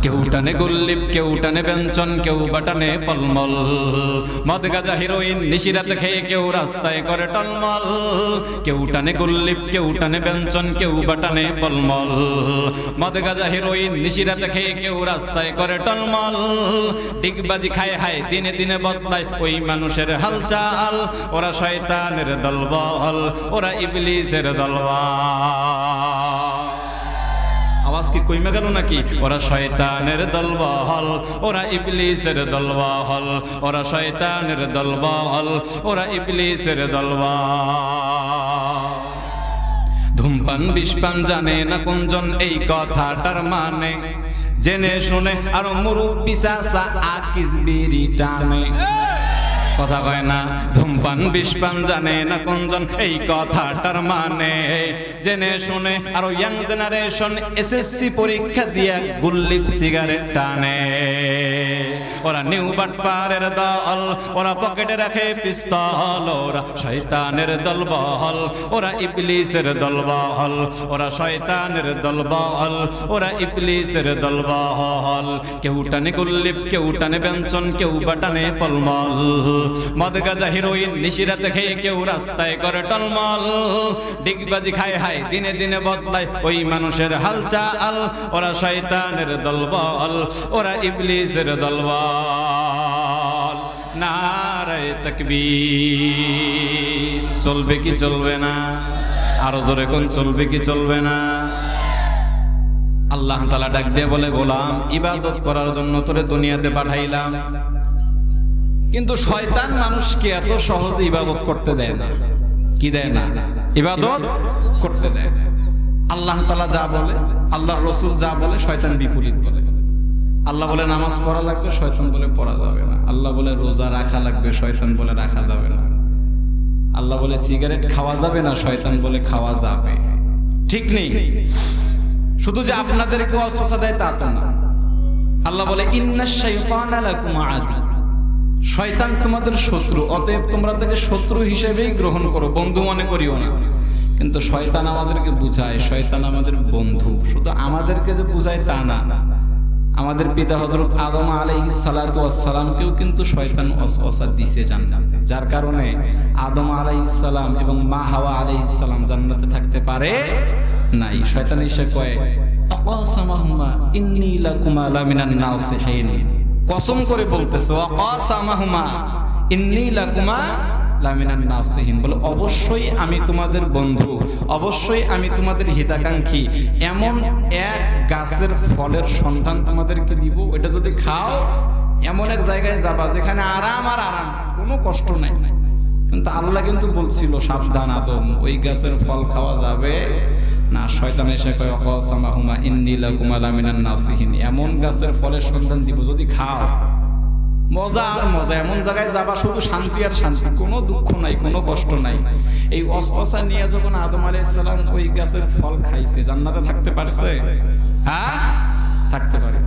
কেউ টানে গুল্লিপ, কেউ টানে ব্যঞ্জন, কেউ বাটানে পলমল, মদ গাঁজা হিরোইন নিশিরাত খেয়ে কেউ রাস্তায় করে টলমল। কেউ টানে গুল্লিপ, কেউ টানে ব্যঞ্জন, কেউ বাটানে পলমল, মদ গাঁজা হিরোইন নিশিরাত খেয়ে কেউ রাস্তায় করে টলমল। ডিগবাজি খায় হায়, দিনে দিনে বদলায় ওই মানুষের হালচাল। ওরা শয়তানের দলবল, ওরা ইবলিসের দলবল। আওয়াজ কি কইমা গেল নাকি? ওরা শয়তানের দলবল, ওরা ইবলিসের দলবল, ওরা শয়তানের দলবল, ওরা ইবলিসের দলবল। ধূমপান বিষপান জানে না কোনজন, এই কথাটার মানে জেনে শুনে আরো মুরব্বি চাচা আকিস বিড়ি টানে। কথা কয় না। ধূমপান বিষপান জানে না কোনজন, এই কথাটার মানে জেনে শুনে আরো ইয়াং জেনারেশন এসএসসি পরীক্ষা দিয়া গুল্লিপ সিগারেট টানে। ওরা নিউ বাটপারের দল, ওরা পকেটে রাখে পিস্তল, ওরা শয়তানের দলবল, ওরা ইবলিসের দলবল, ওরা শয়তানের দলবল, ওরা ইবলিসের দলবল। কেউ টানে গুল্লিপ, কেউ টানে ব্যঞ্জন, কেউ বাটানে পলমল, মদ গাঁজা হিরোইন নিশিরাতে খেয়ে কেউ রাস্তায় করে টলমল। ডিগবাজি খায় হায়, দিনে দিনে বদলায় ওই মানুষের হালচাল। ওরা শয়তানের দলবল, ওরা ইবলিসের দলবল। নারায়ে তাকবীর। চলবে কি চলবে না? আরো জোরে কোন চলবে কি চলবে না? আল্লাহ তাআলা ডাক দিয়ে বলে, গোলাম ইবাদত করার জন্য তোরে দুনিয়াতে পাঠাইলাম, কিন্তু শয়তান মানুষকে এত সহজে ইবাদত করতে দেয় না। কি দেয় না? ইবাদত করতে দেয়। আল্লাহ তাআলা যা বলে, আল্লাহর রাসূল যা বলে, শয়তান বিপরীত বলে। আল্লাহ বলে নামাজ পড়া লাগবে, শয়তান বলে পড়া যাবে না। আল্লাহ বলে রোজা রাখা লাগবে, শয়তান বলে রাখা যাবে না। আল্লাহ বলে সিগারেট খাওয়া যাবে না, শয়তান বলে খাওয়া যাবে। ঠিক নেই? শুধু যে আপনাদেরকে ওয়াসওয়াসা দেয় তা তো না। আল্লাহ বলে ইন্নাশ শাইতানা লাকুম আদু, শয়তান তোমাদের শত্রু, অতএব তোমরা তাকে শত্রু হিসেবেই গ্রহণ করো, বন্ধু মনে করিও না। কিন্তু শয়তান আমাদেরকে বুঝায়, শয়তান আমাদের বন্ধু। শুধু আমাদেরকে যে বুঝায় তা না, আমাদের পিতা হযরত আদম আলাইহিস সালাতু ওয়াস সালামকেও কিন্তু শয়তান ওয়াসওয়াসা দিয়েছে জান্নাতে, যার কারণে আদম আলাইহিস সালাম এবং মা হাওয়া আলাইহিস সালাম জান্নাতে থাকতে পারে নাই। শয়তান এসে কয়, আকাসামাহুমা ইন্নী লাকুমা লামিনান নাসিহিন, কসম করে বলতেছে, ওয়াকাসামাহুমা ইন্নী লাকুমা লামিনান নাসিহিন, বলে অবশ্যই আমি তোমাদের বন্ধু, অবশ্যই আমি তোমাদের হিতাকাঙ্ক্ষী। এমন এক গাছের ফলের সন্ধান তোমাদেরকে দিব, ওটা যদি খাও এমন এক জায়গায় যাবা যেখানে আরাম আর আরাম, কোনো কষ্ট নাই। কিন্তু আল্লাহ কিন্তু বলছিল, সাবধান আদম, ওই গাছের ফল খাওয়া যাবে না। শয়তান এসে কয়, ওয়াকাসামাহুমা ইন্নী লাকুমা লামিনান নাসিহিন, এমন গাছের ফলের সন্ধান দিব যদি খাও মজা আর মজা, এমন জায়গায় যাবা শুধু শান্তি আর শান্তি, কোনো দুঃখ নাই, কোনো কষ্ট নাই। এই ওয়াসওয়াসা নিয়ে যখন আদম আলাইহিস সালাম ওই গাছের ফল খাইছে, জান্নাতে থাকতে পারছে? হ্যাঁ, থাকতে পারে।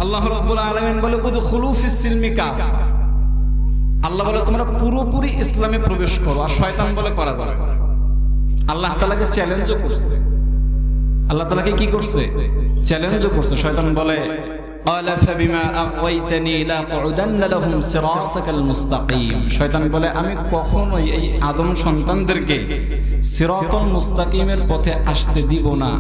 আল্লাহ রাব্বুল আলামিন বলে, উদখুলু ফিস সিলমি কাফা, আল্লাহ বলে তোমরা পুরোপুরি ইসলামে প্রবেশ করো। আর শয়তান বলে করা যাবে না। আল্লাহ তাআলাকে চ্যালেঞ্জও করছে। আল্লাহ তাআলাকে কি করছে? চ্যালেঞ্জও করছে। শয়তান বলে, ক্বালা ফাবিমা আগওয়াইতানি লাকউদান্না লাহুম সিরাতাকাল মুস্তাকিম, শয়তান বলে আমি কখনোই এই আদম সন্তানদেরকে সিরাতুল মুস্তাকিমের পথে আসতে দিব না।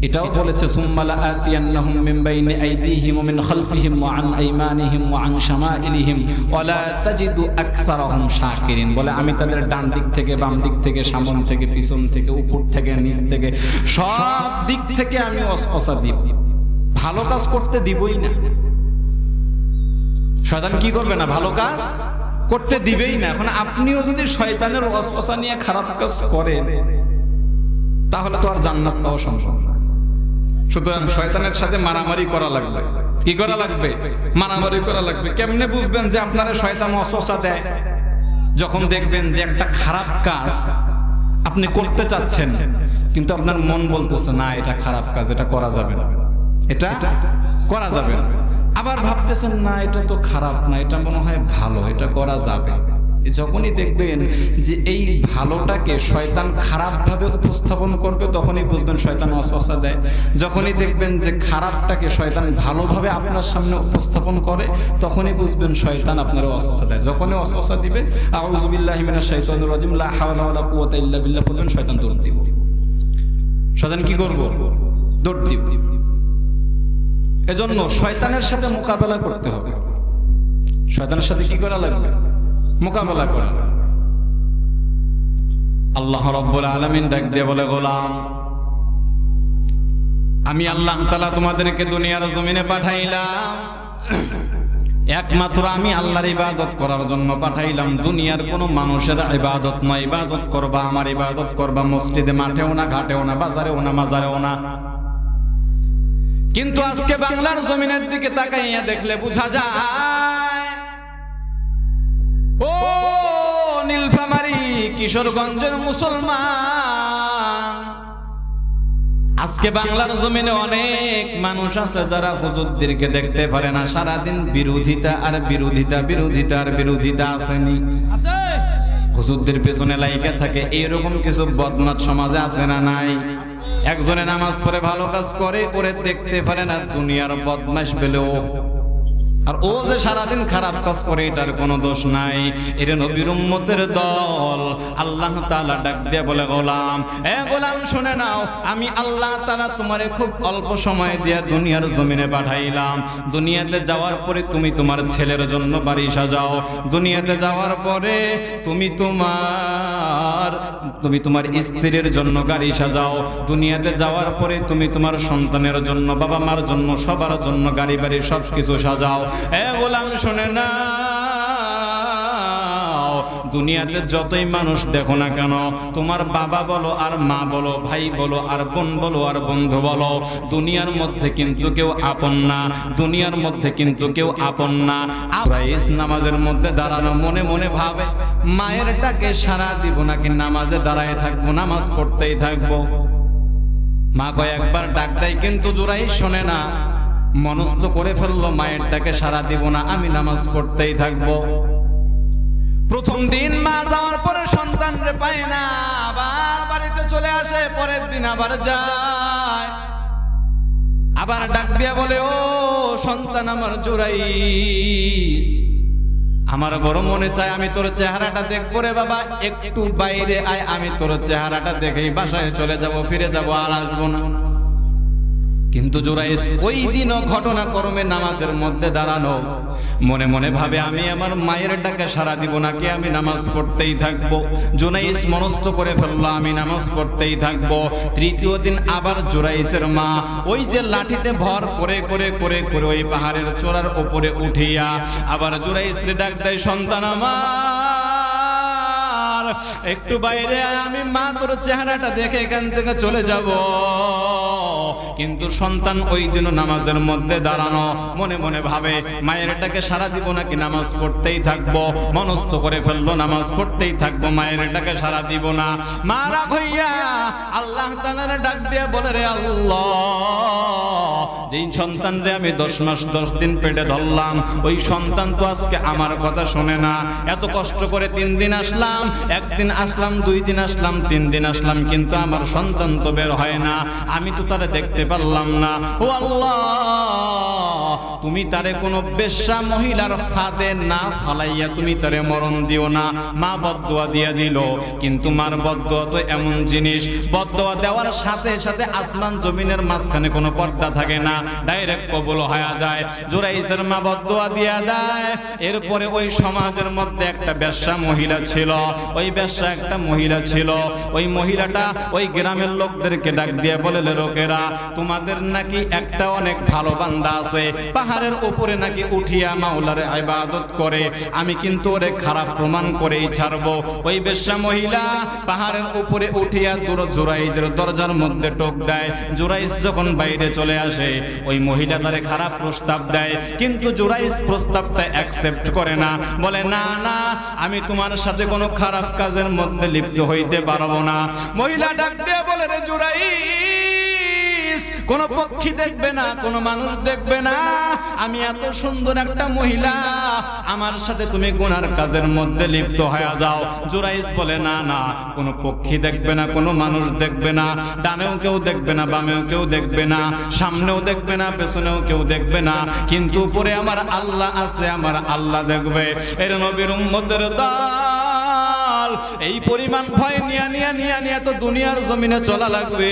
এটাও বলেছে সুম্মা লাআতিয়ান্নাহুম মিন বাইনি আইদিহিম ওয়া মিন খালফিহিম ওয়া আন আইমানিহিম ওয়া আন শামাইলিহিম ওয়া লা তাজিদু আকসারাহুম শাকিরিন। বলে আমি তাদের ডান দিক থেকে, বাম দিক থেকে, সামন থেকে, পিছন থেকে, উপর থেকে, নিচ থেকে, সব দিক থেকে আমি ওয়াসওয়াসা দিব, ভালো কাজ করতে দিবই না। শয়তান কি করবে না? ভালো কাজ করতে দিবেই না। এখন আপনিও যদি শয়তানের ওয়াসওয়াসা নিয়ে খারাপ কাজ করেন তাহলে তো আর জান্নাত পাওয়া সম্ভব না। সুতরাং শয়তানের সাথে মারামারি করা লাগবে। কি করা লাগবে? মারামারি করা লাগবে। কেমনে বুঝবেন যে আপনারা শয়তান ওয়াসওয়াসা দেয়? যখন দেখবেন যে একটা খারাপ কাজ আপনি করতে চাচ্ছেন কিন্তু আপনার মন বলতেছে না এটা খারাপ কাজ, এটা করা যাবে না, এটা করা যাবে না। আবার ভাবতেছেন না এটা তো খারাপ না, এটা মনে হয় ভালো, এটা করা যাবে। যখনই দেখবেন যে এই ভালোটাকে শয়তান খারাপভাবে উপস্থাপন করবে তখনই বুঝবেন শয়তান ওয়াসওয়াসা দেয়। যখনই দেখবেন যে খারাপটাকে শয়তান ভালোভাবে আপনার সামনে উপস্থাপন করে তখনই বুঝবেন শয়তান আপনার ওয়াসওয়াসা দেয়। যখনই ওয়াসওয়াসা দিবে আউযু বিল্লাহি মিনাশ শাইতানির রাজিম লা হাওলা ওয়ালা কুওয়াতা ইল্লা বিল্লাহ বলবেন, শয়তান দৌড় দিব। শয়তান কি করব? দৌড় দিব। এজন্য শয়তানের সাথে মোকাবেলা করতে হবে। শয়তানের সাথে কি করা লাগবে? মোকাবেলা করা। আল্লাহ রাব্বুল আলামিন ডাক দিয়ে বলে, গোলাম আমি আল্লাহ তাআলা তোমাদেরকে দুনিয়ার জমিনে পাঠাইলাম, একমাত্র আমি আল্লাহর ইবাদত করার জন্য পাঠাইলাম। দুনিয়ার কোনো মানুষের ইবাদত নয়। ইবাদত করবা আমার, ইবাদত করবা মসজিদে, মাঠেও না, ঘাটেও না, বাজারেও না, মাজারেও না। কিন্তু আজকে বাংলার জমিনের দিকে তাকাইয়া দেখলে বোঝা যায়, ও নীলফামারী কিশোরগঞ্জের মুসলমান, আজকে বাংলার জমিনে অনেক মানুষ আছে যারা হুজুরদেরকে দেখতে পারে না। সারাদিন বিরোধিতা আর বিরোধিতা, বিরোধিতা আর বিরোধিতা। আসেনি? হুজুরদের পেছনে লাইগা থাকে। এইরকম কিছু বদমাশ সমাজে আছে না নাই? একজনে নামাজ পড়ে ভালো কাজ করে, ওরে দেখতে পারে না দুনিয়ার বদমাশ পেলেও, আর ও যে সারাদিন খারাপ কাজ করে এটার কোনো দোষ নাই। এর নবীর উম্মতের দল। আল্লাহ তাআলা ডাক দিয়ে বলে, গোলাম এ গোলাম শুনে নাও, আমি আল্লাহ তাআলা তোমারে খুব অল্প সময় দিয়ে দুনিয়ার জমিনে পাঠাইলাম। দুনিয়াতে যাওয়ার পরে তুমি তোমার ছেলের জন্য বাড়ি সাজাও। দুনিয়াতে যাওয়ার পরে তুমি তোমার স্ত্রীর জন্য গাড়ি সাজাও। দুনিয়াতে যাওয়ার পরে তুমি তোমার সন্তানের জন্য, বাবা মার জন্য, সবার জন্য গাড়ি বাড়ি সবকিছু সাজাও। এ গোলাম শুনে না, দুনিয়াতে যতই মানুষ দেখো না কেন, তোমার বাবা বলো আর মা বলো, ভাই বলো আর বোন বলো আর বন্ধু বলো, দুনিয়ার মধ্যে কিন্তু কেউ আপন না। দুনিয়ার মধ্যে কিন্তু কেউ আপন না। রাইস নামাজের মধ্যে দাঁড়ানো, মনে মনে ভাবে মায়ের ডাকে সাড়া দিব নাকি নামাজে দাঁড়ায় থাকবো, নামাজ পড়তেই থাকবো। মা কয়েকবার ডাক দেয় কিন্তু জোরাই শোনে না। মনস্থ করে ফেললো মায়ের ডাকে সাড়া দিব না, আমি নামাজ পড়তেই থাকবো। প্রথম দিন মা যাওয়ার পরে সন্তান রে পায় না, আবার বাড়িতে চলে আসে। পরের দিন আবার যায়, আবার ডাক দিয়া বলে, ও সন্তান আমার জুরাইস, আমার বড় মনে চায় আমি তোর চেহারাটা দেখবো রে বাবা, একটু বাইরে আয়, আমি তোর চেহারাটা দেখেই বাসায় চলে যাব, ফিরে যাব, আর আসবো না। কিন্তু জুরাইস ওই দিনও ঘটনাক্রমে নামাজের মধ্যে দাঁড়ানো, মনে মনে ভাবে আমি আমার মায়ের ডাকে সাড়া দিব নাকি আমি নামাজ পড়তেই থাকবো। জুরাইস মনস্থ করে ফেললো আমি নামাজ পড়তেই থাকবো। তৃতীয় দিন আবার জুরাইসের মা ওই যে লাঠিতে ভর করে করে করে করে ওই পাহাড়ের চূড়ার উপরে উঠিয়া আবার জুরাইসরে ডাক দেয়, সন্তান আমার একটু বাইরে আয়, আমি মা তোর চেহারাটা দেখে এখান থেকে চলে যাব। কিন্তু সন্তান ওই দিনও নামাজের মধ্যে দাঁড়ানো, মনে মনে ভাবে মায়ের ডাকে সাড়া দিব নাকি নামাজ পড়তেই থাকবো। মনস্থ করে ফেললো নামাজ পড়তেই থাকবো, মায়ের ডাকে সাড়া দিব না। মা রাগ হইয়া আল্লাহ তাআলার ডাক দিয়ে বলে, রে আল্লাহ, যেই সন্তানরে আমি 10 মাস 10 দিন পেটে ধরলাম, ওই সন্তান তো আজকে আমার কথা শোনে না। এত কষ্ট করে 3 দিন আসলাম, 1 দিন আসলাম, 2 দিন আসলাম, 3 দিন আসলাম, কিন্তু আমার সন্তান তো বের হয় না, আমি তো তারে দেখতে পারলাম না। ও আল্লাহ, তুমি তারে কোনো বেশ্যা মহিলার ফাঁদে না ফালাইয়া তুমি তারে মরণ দিও না। মা বদদুয়া দিয়া দিল, কিন্তু মার বদদুয়া তো এমন জিনিস, বদদুয়া দেওয়ার সাথে সাথে আসমান জমিনের মাঝখানে কোনো পর্দা থাকে না, ডাইরেক্ট কবুল হয়ে যায়। জুরাইসের মা বদদুয়া দিয়া দেয়। এরপরে ওই সমাজের মধ্যে একটা বেশ্যা মহিলা ছিল, ওই বেশ্যা একটা মহিলা ছিল। ওই মহিলাটা ওই গ্রামের লোকদেরকে ডাক দিয়ে বলে, লোকেরা, তোমাদের নাকি একটা অনেক ভালো বান্দা আছে, পাহাড়ের উপরে নাকি উঠিয়া মাওলার ইবাদত করে, আমি কিন্তু ওরে খারাপ প্রমাণ করেই ছাড়বো। ওই বেশ্যা মহিলা পাহাড়ের উপরে উঠিয়া জুরাইজের দরজার মধ্যে টোক দেয়। জুরাইজ যখন বাইরে চলে আসে, ওই মহিলা তারে খারাপ প্রস্তাব দেয়, কিন্তু জুরাইজ প্রস্তাবটা অ্যাকসেপ্ট করে না, বলে না না, আমি তোমার সাথে কোনো খারাপ কাজের মধ্যে লিপ্ত হইতে পারবো না। মহিলা ডাক দিয়ে বলে, রে জুরাইজ, কোনো পক্ষী দেখবে না, কোনো মানুষ দেখবে না, আমি এত সুন্দর একটা মহিলা, আমার সাথে তুমি গুনার কাজের মধ্যে লিপ্ত হয়ে যাও। জুরাইজ বলে, না না, কোনো পক্ষী দেখবে না, কোনো মানুষ দেখবে না, ডানেও কেউ দেখবে না, বামেও কেউ দেখবে না, সামনেও দেখবে না, পেছনেও কেউ দেখবে না, কিন্তু উপরে আমার আল্লাহ আছে, আমার আল্লাহ দেখবে। এর নবীর উম্মতের দল এই পরিমাণ ভয় নিয়ে তো দুনিয়ার জমিনে চলা লাগবে।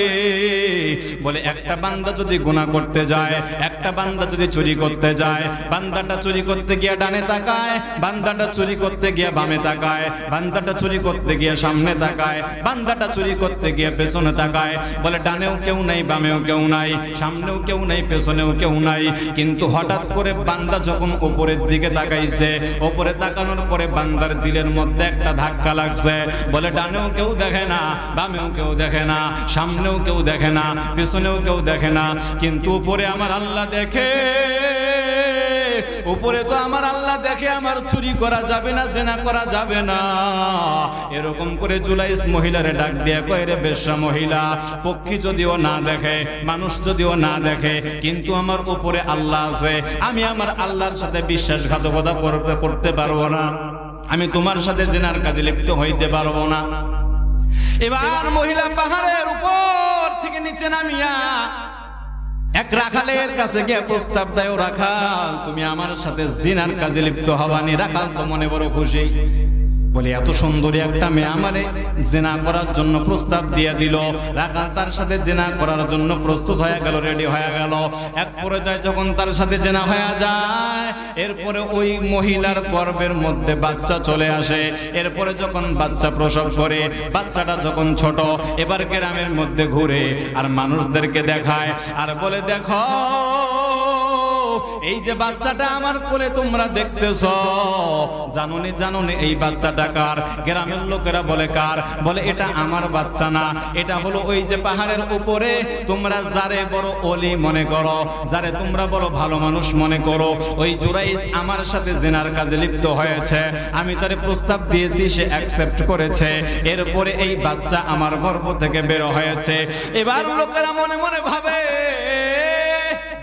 বলে একটা বান্দা যদি গুনাহ করতে যায়, একটা বান্দা যদি চুরি করতে যায়, বান্দাটা চুরি করতে গিয়ে ডানে তাকায়, বান্দাটা চুরি করতে গিয়ে বামে তাকায়, বান্দাটা চুরি করতে গিয়ে সামনে তাকায়, বান্দাটা চুরি করতে গিয়ে পেছনে তাকায়। বলে ডানেও কেউ নাই, বামেও কেউ নাই, সামনেও কেউ নাই, পেছনেও কেউ নাই, কিন্তু হঠাৎ করে বান্দা যখন উপরের দিকে তাকাইছে, উপরে তাকানোর পরে বান্দার দিলের মধ্যে একটা ধাক্কা লাগছে। বলে ডানেও কেউ দেখে না, বামেও কেউ দেখে না, সামনেও কেউ দেখে না, পেছনেও কেউ দেখে না, কিন্তু উপরে আমার আল্লাহ দেখে। উপরে তো আমার আল্লাহ দেখে, আমার চুরি করা যাবে না, জেনা করা যাবে না। এরকম করে জুলাইস মহিলারে ডাক দিয়ে কয়, রে বেশ্যা মহিলা, পক্ষী যদিও না দেখে, মানুষ যদিও না দেখে, কিন্তু আমার উপরে আল্লাহ আছে, আমি আমার আল্লাহর সাথে বিশ্বাসঘাতকতা করতে পারবো না, আমি তোমার সাথে জেনার কাজে লিপ্ত হইতে পারবো না। এবার মহিলা পাহাড়ের উপর থেকে নিচে নামিয়া এক রাখালের কাছে গিয়ে প্রস্তাব দেয়, ও রাখাল, তুমি আমার সাথে জিনার কাজে লিপ্ত হবানি। রাখাল তো মনে বড় খুশি, বলে এত সুন্দরী একটা মেয়ে আমারে জেনা করার জন্য প্রস্তাব দিয়ে দিল। রাখাল তার সাথে জেনা করার জন্য প্রস্তুত হয়ে গেল, রেডি হয়ে গেল। এক পর্যায়ে যখন তার সাথে জেনা হয়ে যায়, এরপরে ওই মহিলার গর্ভের মধ্যে বাচ্চা চলে আসে। এরপরে যখন বাচ্চা প্রসব করে, বাচ্চাটা যখন ছোট, এবার গ্রামের মধ্যে ঘুরে আর মানুষদেরকে দেখায় আর বলে, দেখো এই যে বাচ্চাটা আমার কোলে তোমরা দেখতেছ, জানোনি এই বাচ্চাটা কার? গ্রামের লোকেরা বলে, কার? বলে, এটা আমার বাচ্চা না, এটা হলো ওই যে পাহাড়ের উপরে তোমরা যারে বড় ওলি মনে করো, যারে তোমরা বড় ভালো মানুষ মনে করো, ওই জুরাইস আমার সাথে জিনার কাজে লিপ্ত হয়েছে, আমি তারে প্রস্তাব দিয়েছি, সে অ্যাকসেপ্ট করেছে, এরপরে এই বাচ্চা আমার গর্ভ থেকে বের হয়েছে। এবার লোকেরা মনে মনে ভাবে,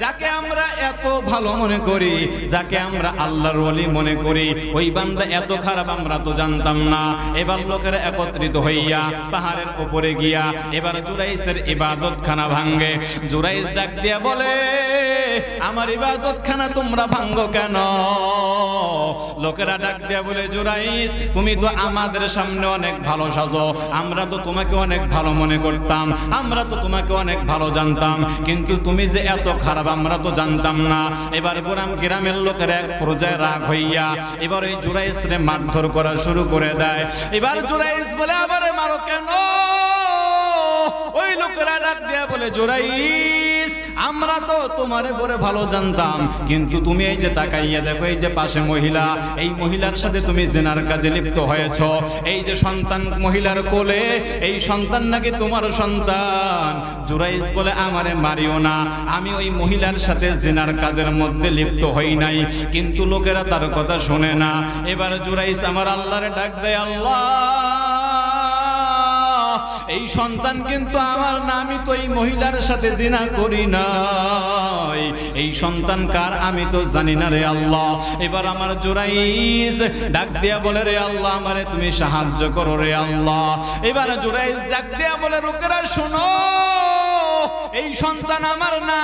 যাকে আমরা এত ভালো মনে করি, যাকে আমরা আল্লাহর ওলি মনে করি, ওই বান্দা এত খারাপ আমরা তো জানতাম না। এবার লোকেরা একত্রিত হইয়া পাহাড়ের উপরে গিয়া এবার জুরাইসের ইবাদতখানা ভাঙ্গে। জুরাইস ডাক দিয়া বলে, আমার ইবাদতখানা তোমরা ভাঙ্গো কেন? লোকেরা ডাক দিয়া বলে, জুরাইস, তুমি তো আমাদের সামনে অনেক ভালো সাজো, আমরা তো তোমাকে অনেক ভালো মনে করতাম, আমরা তো তোমাকে অনেক ভালো জানতাম, কিন্তু তুমি যে এত খারাপ আমরা তো জানতাম না। এবার গ্রামের লোকের এক পর্যায়ে রাগ হইয়া এবার ওই জুরাইসরে মারধর করা শুরু করে দেয়। এবার জুরাইস বলে, আমারে মারো কেন? ওই লোকেরা ডাক দিয়া বলে, জুরাইস, আমরা তো তোমারে বড় ভালো জানতাম, কিন্তু তুমি এই যে তাকাইয়া দেখো, এই যে পাশে মহিলা, এই মহিলার সাথে তুমি জিনার কাজে লিপ্ত হয়েছ, এই যে সন্তান মহিলার কোলে, এই সন্তান নাকি তোমার সন্তান। জুরাইস বলে, আমারে মারিও না, আমি ওই মহিলার সাথে জিনার কাজের মধ্যে লিপ্ত হই নাই, কিন্তু লোকেরা তার কথা শোনে না। এবার জুরাইস আমার আল্লাহরে ডাক দেয়, আল্লাহ, এই সন্তান কিন্তু আমার না, আমি তো এই মহিলার সাথে জিনা করি নাই, এই সন্তান কার আমি তো জানি না রে আল্লাহ। এবার আমার জুরাইজ ডাক দিয়া বলে রে আল্লাহ আমারে তুমি সাহায্য করো রে আল্লাহ। এবার জুরাইজ ডাক দিয়া বলে লোকেরা শোনো, এই সন্তান আমার না,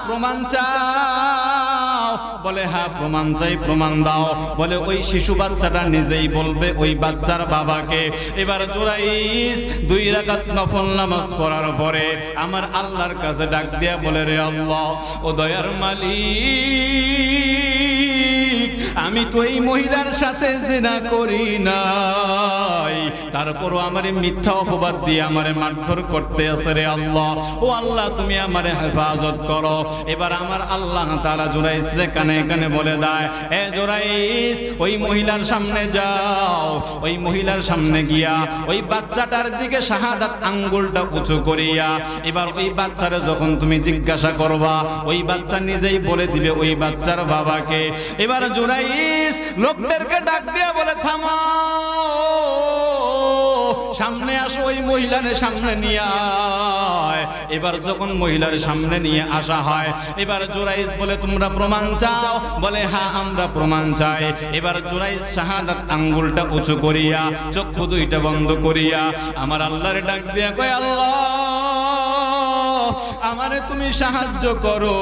প্রমাণ চাও? বলে হ্যাঁ প্রমাণ চাই, প্রমাণ দাও। বলে ওই শিশু বাচ্চাটা নিজেই বলবে ওই বাচ্চার বাবাকে। এবার জুরাইজ 2 রাকাত নফল নামাজ পড়ার পরে আমার আল্লাহর কাছে ডাক দিয়া বলে রে আল্লাহ ও দয়ার মালিক, আমি তো এই মহিলার সাথে জিনা করি নাই, তারপরও আমারে মিথ্যা অপবাদ দিয়ে আমারে মারধর করতে আছে রে আল্লাহ। ও আল্লাহ তুমি আমারে হেফাজত করো। এবার আমার আল্লাহ তাআলা জুরাইজ রে কানে কানে বলে দেয়, এ জুরাইজ ওই মহিলার সামনে যাও, ওই মহিলার সামনে গিয়া ওই বাচ্চাটার দিকে শাহাদাত আঙ্গুলটা উঁচু করিয়া এবার ওই বাচ্চারে যখন তুমি জিজ্ঞাসা করবা ওই বাচ্চা নিজেই বলে দিবে ওই বাচ্চার বাবাকে। এবার জুরাইজ লোকদেরকে ডাক দিয়া বলে থামো, সামনে আসো, ওই মহিলার সামনে নিয়ে আয়। এবার যখন মহিলার সামনে নিয়ে আসা হয় এবার জুরাইজ বলে তোমরা প্রমাণ চাও? বলে হ্যাঁ আমরা প্রমাণ চাই। এবার জুরাইজ শাহাদাত আঙ্গুলটা উঁচু করিয়া চক্ষু 2টা বন্ধ করিয়া আমার আল্লাহর ডাক দিয়া কয় আল্লাহ আমারে তুমি সাহায্য করো।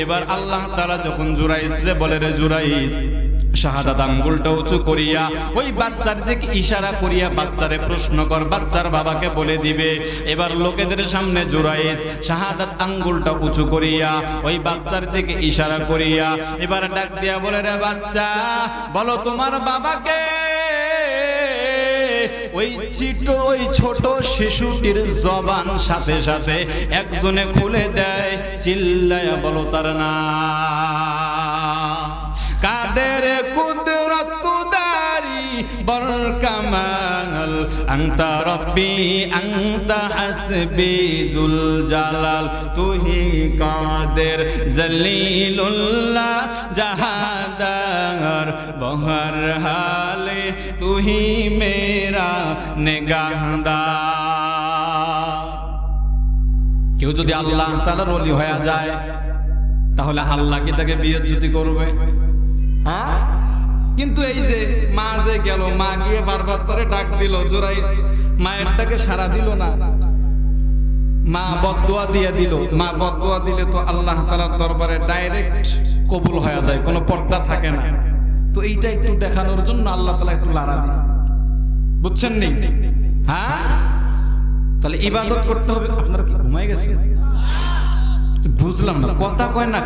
এবার আল্লাহ তাআলা যখন জুরাইজ রে বলে রে জুরাইজ শাহাদাত আঙ্গুলটা উঁচু করিয়া ওই বাচ্চার দিকে ইশারা করিয়া বাচ্চারে প্রশ্ন কর, বাচ্চার বাবাকে বলে দিবে। এবার লোকেদের সামনে জুরাইজ শাহাদাত আঙ্গুলটা উঁচু করিয়া ওই বাচ্চার দিকে ইশারা করিয়া এবার ডাক দিয়া বলে রে বাচ্চা বলো তোমার বাবাকে। ওই ছোট শিশুটির জবান সাথে সাথে একজনে খুলে দেয়, চিল্লায়া বলো তার নাম। কাদের কুদরত দারি বরকামাল আনতা রব্বি আনতা হাসবি যুল জালাল তুহি কাদের জলিলুল্লাহ জাহাদার বহর হালে তুহি মেরা নিগাহদার। কেউ যদি আল্লাহ তাআলার ওলি হয়ে যায় তাহলে আল্লাহ কি তাকে বিয়েজ্জতি করবে? হ্যাঁ, কিন্তু এই যে মা যে গেল, মা গিয়ে বারবার করে ডাক দিল, জুরাইজ মায়ের ডাকে সাড়া দিল না, মা বদদুয়া দিয়ে দিল। মা বদদুয়া দিলে তো আল্লাহ তাআলার দরবারে ডাইরেক্ট কবুল হয়ে যায়, কোনো পর্দা থাকে না। তো এইটা একটু দেখানোর জন্য আল্লাহ তাআলা একটু লাড়া দিছে, বুঝছেন নি? হ্যাঁ, তাহলে ইবাদত করতে হবে। আপনারা কি ঘুমাই গেছেন? বুঝলাম না, কথা কয় না।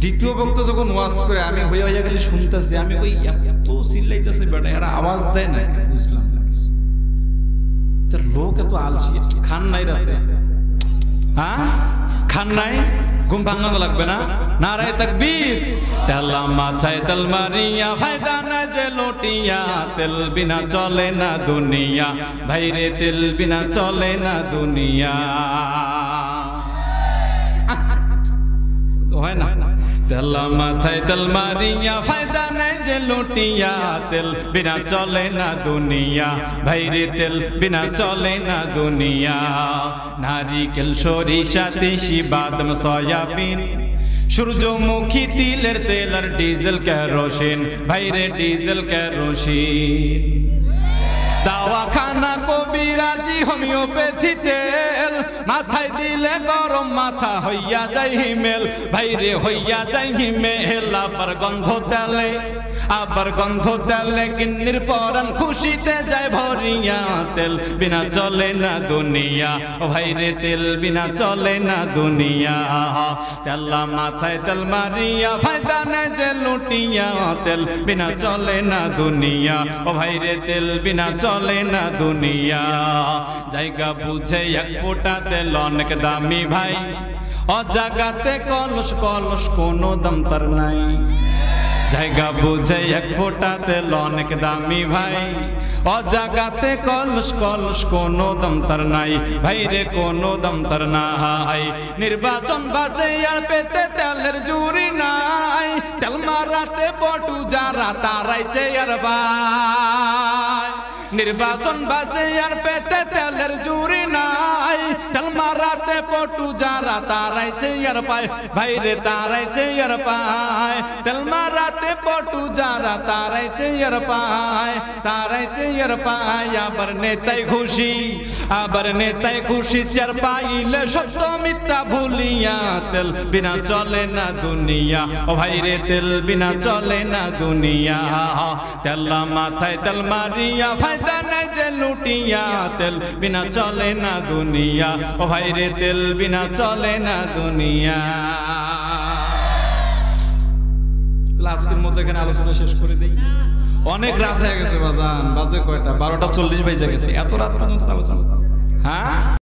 দ্বিতীয় বক্তা যখন ওয়াজ করে আমি হইয়া হইয়া খালি শুনতেছি, আমি ওই এত চিল্লাইতেছে বেটা, এরা আওয়াজ দেয় না, বুঝলাম না। লোক এত আলসি, খান নাই রাতে? হ্যাঁ, খান নাই? ঘুম ভাঙানো লাগবে না? নারায়ে তাকবীর। তেলা মাথায় তেল মারিয়া ফায়দা না যে লোটিয়া, তেল বিনা চলে না দুনিয়া ভাইরে, তেল বিনা চলে না দুনিয়া। হয় না? তেলা মাথায় তেল মারিয়া ফায়দা নাই যে লুটিয়া, তেল বিনা চলে না দুনিয়া ভাইরে, তেল বিনা চলে না দুনিয়া। নারিকেল সরিষা তিসি বাদাম সয়াবিন সূর্যমুখী তিলের তেল আর ডিজেল কেরোসিন ভাইরে, ডিজেল কেরোসিন। দাওয়াখানা কবিরাজি হোমিওপ্যাথি তেল, মাথায় দিলে গরম মাথা হইয়া যায় হিমেল ভাইরে, হইয়া যায় হিমেল। আবার গন্ধ তেলে, আবার গন্ধ তেলে কিন্নির পরাণ খুশিতে যায় ভরিয়া, তেল বিনা চলে না দুনিয়া ভাইরে, তেল বিনা চলে না দুনিয়া। তেলা মাথায় তেল মারিয়া ফায়দা নেই যে লুটিয়া, তেল বিনা চলে না দুনিয়া ও ভাইরে, তেল বিনা চলে না দুনিয়া। জায়গা বুঝে এক ফোঁটা তেল অনেক দামি ভাই, অজাগাতে কলস কলস কোনো দাম তার নাই। জায়গা বুঝে এক ফোঁটা তেল অনেক দামি ভাই, অজাগাতে কলস কলস কোনো দাম তার নাই ভাইরে, কোনো দাম তার নাই। নির্বাচন বাজে আর পেতে তেলের জুরি নাই, তেল মারাতে পটু যারা তারাই চেয়ার ভাই। নির্বাচন বাজে আর পেতে তেলের জুরি নাই তেল মারাতে পটু যারা তারাই চেয়ার পায় ভাইরে তারাই চেয়ার পায় তেল মারাতে পটু যারা তারাই চেয়ার পায় তারাই চেয়ার পায় আবার নেতাই খুশি চেয়ার পাইলে সত্য মিথ্যা ভুলিয়া তেল বিনা চলে না দুনিয়া ও ভাইরে তেল বিনা চলে না দুনিয়া তেলা মাথায় তেল মারিয়া ফায়দা নাই যে লুটিয়া তেল বিনা চলে না দুনিয়া ও ভাইরে তেল বিনা চলে না দুনিয়া। আজকের মতো এখানে আলোচনা শেষ করে দেই, অনেক রাত হয়ে গেছে বাজান, বাজে কয়টা 12টা 40 বেজে গেছে, এত রাত পর্যন্ত আলোচনা। হ্যাঁ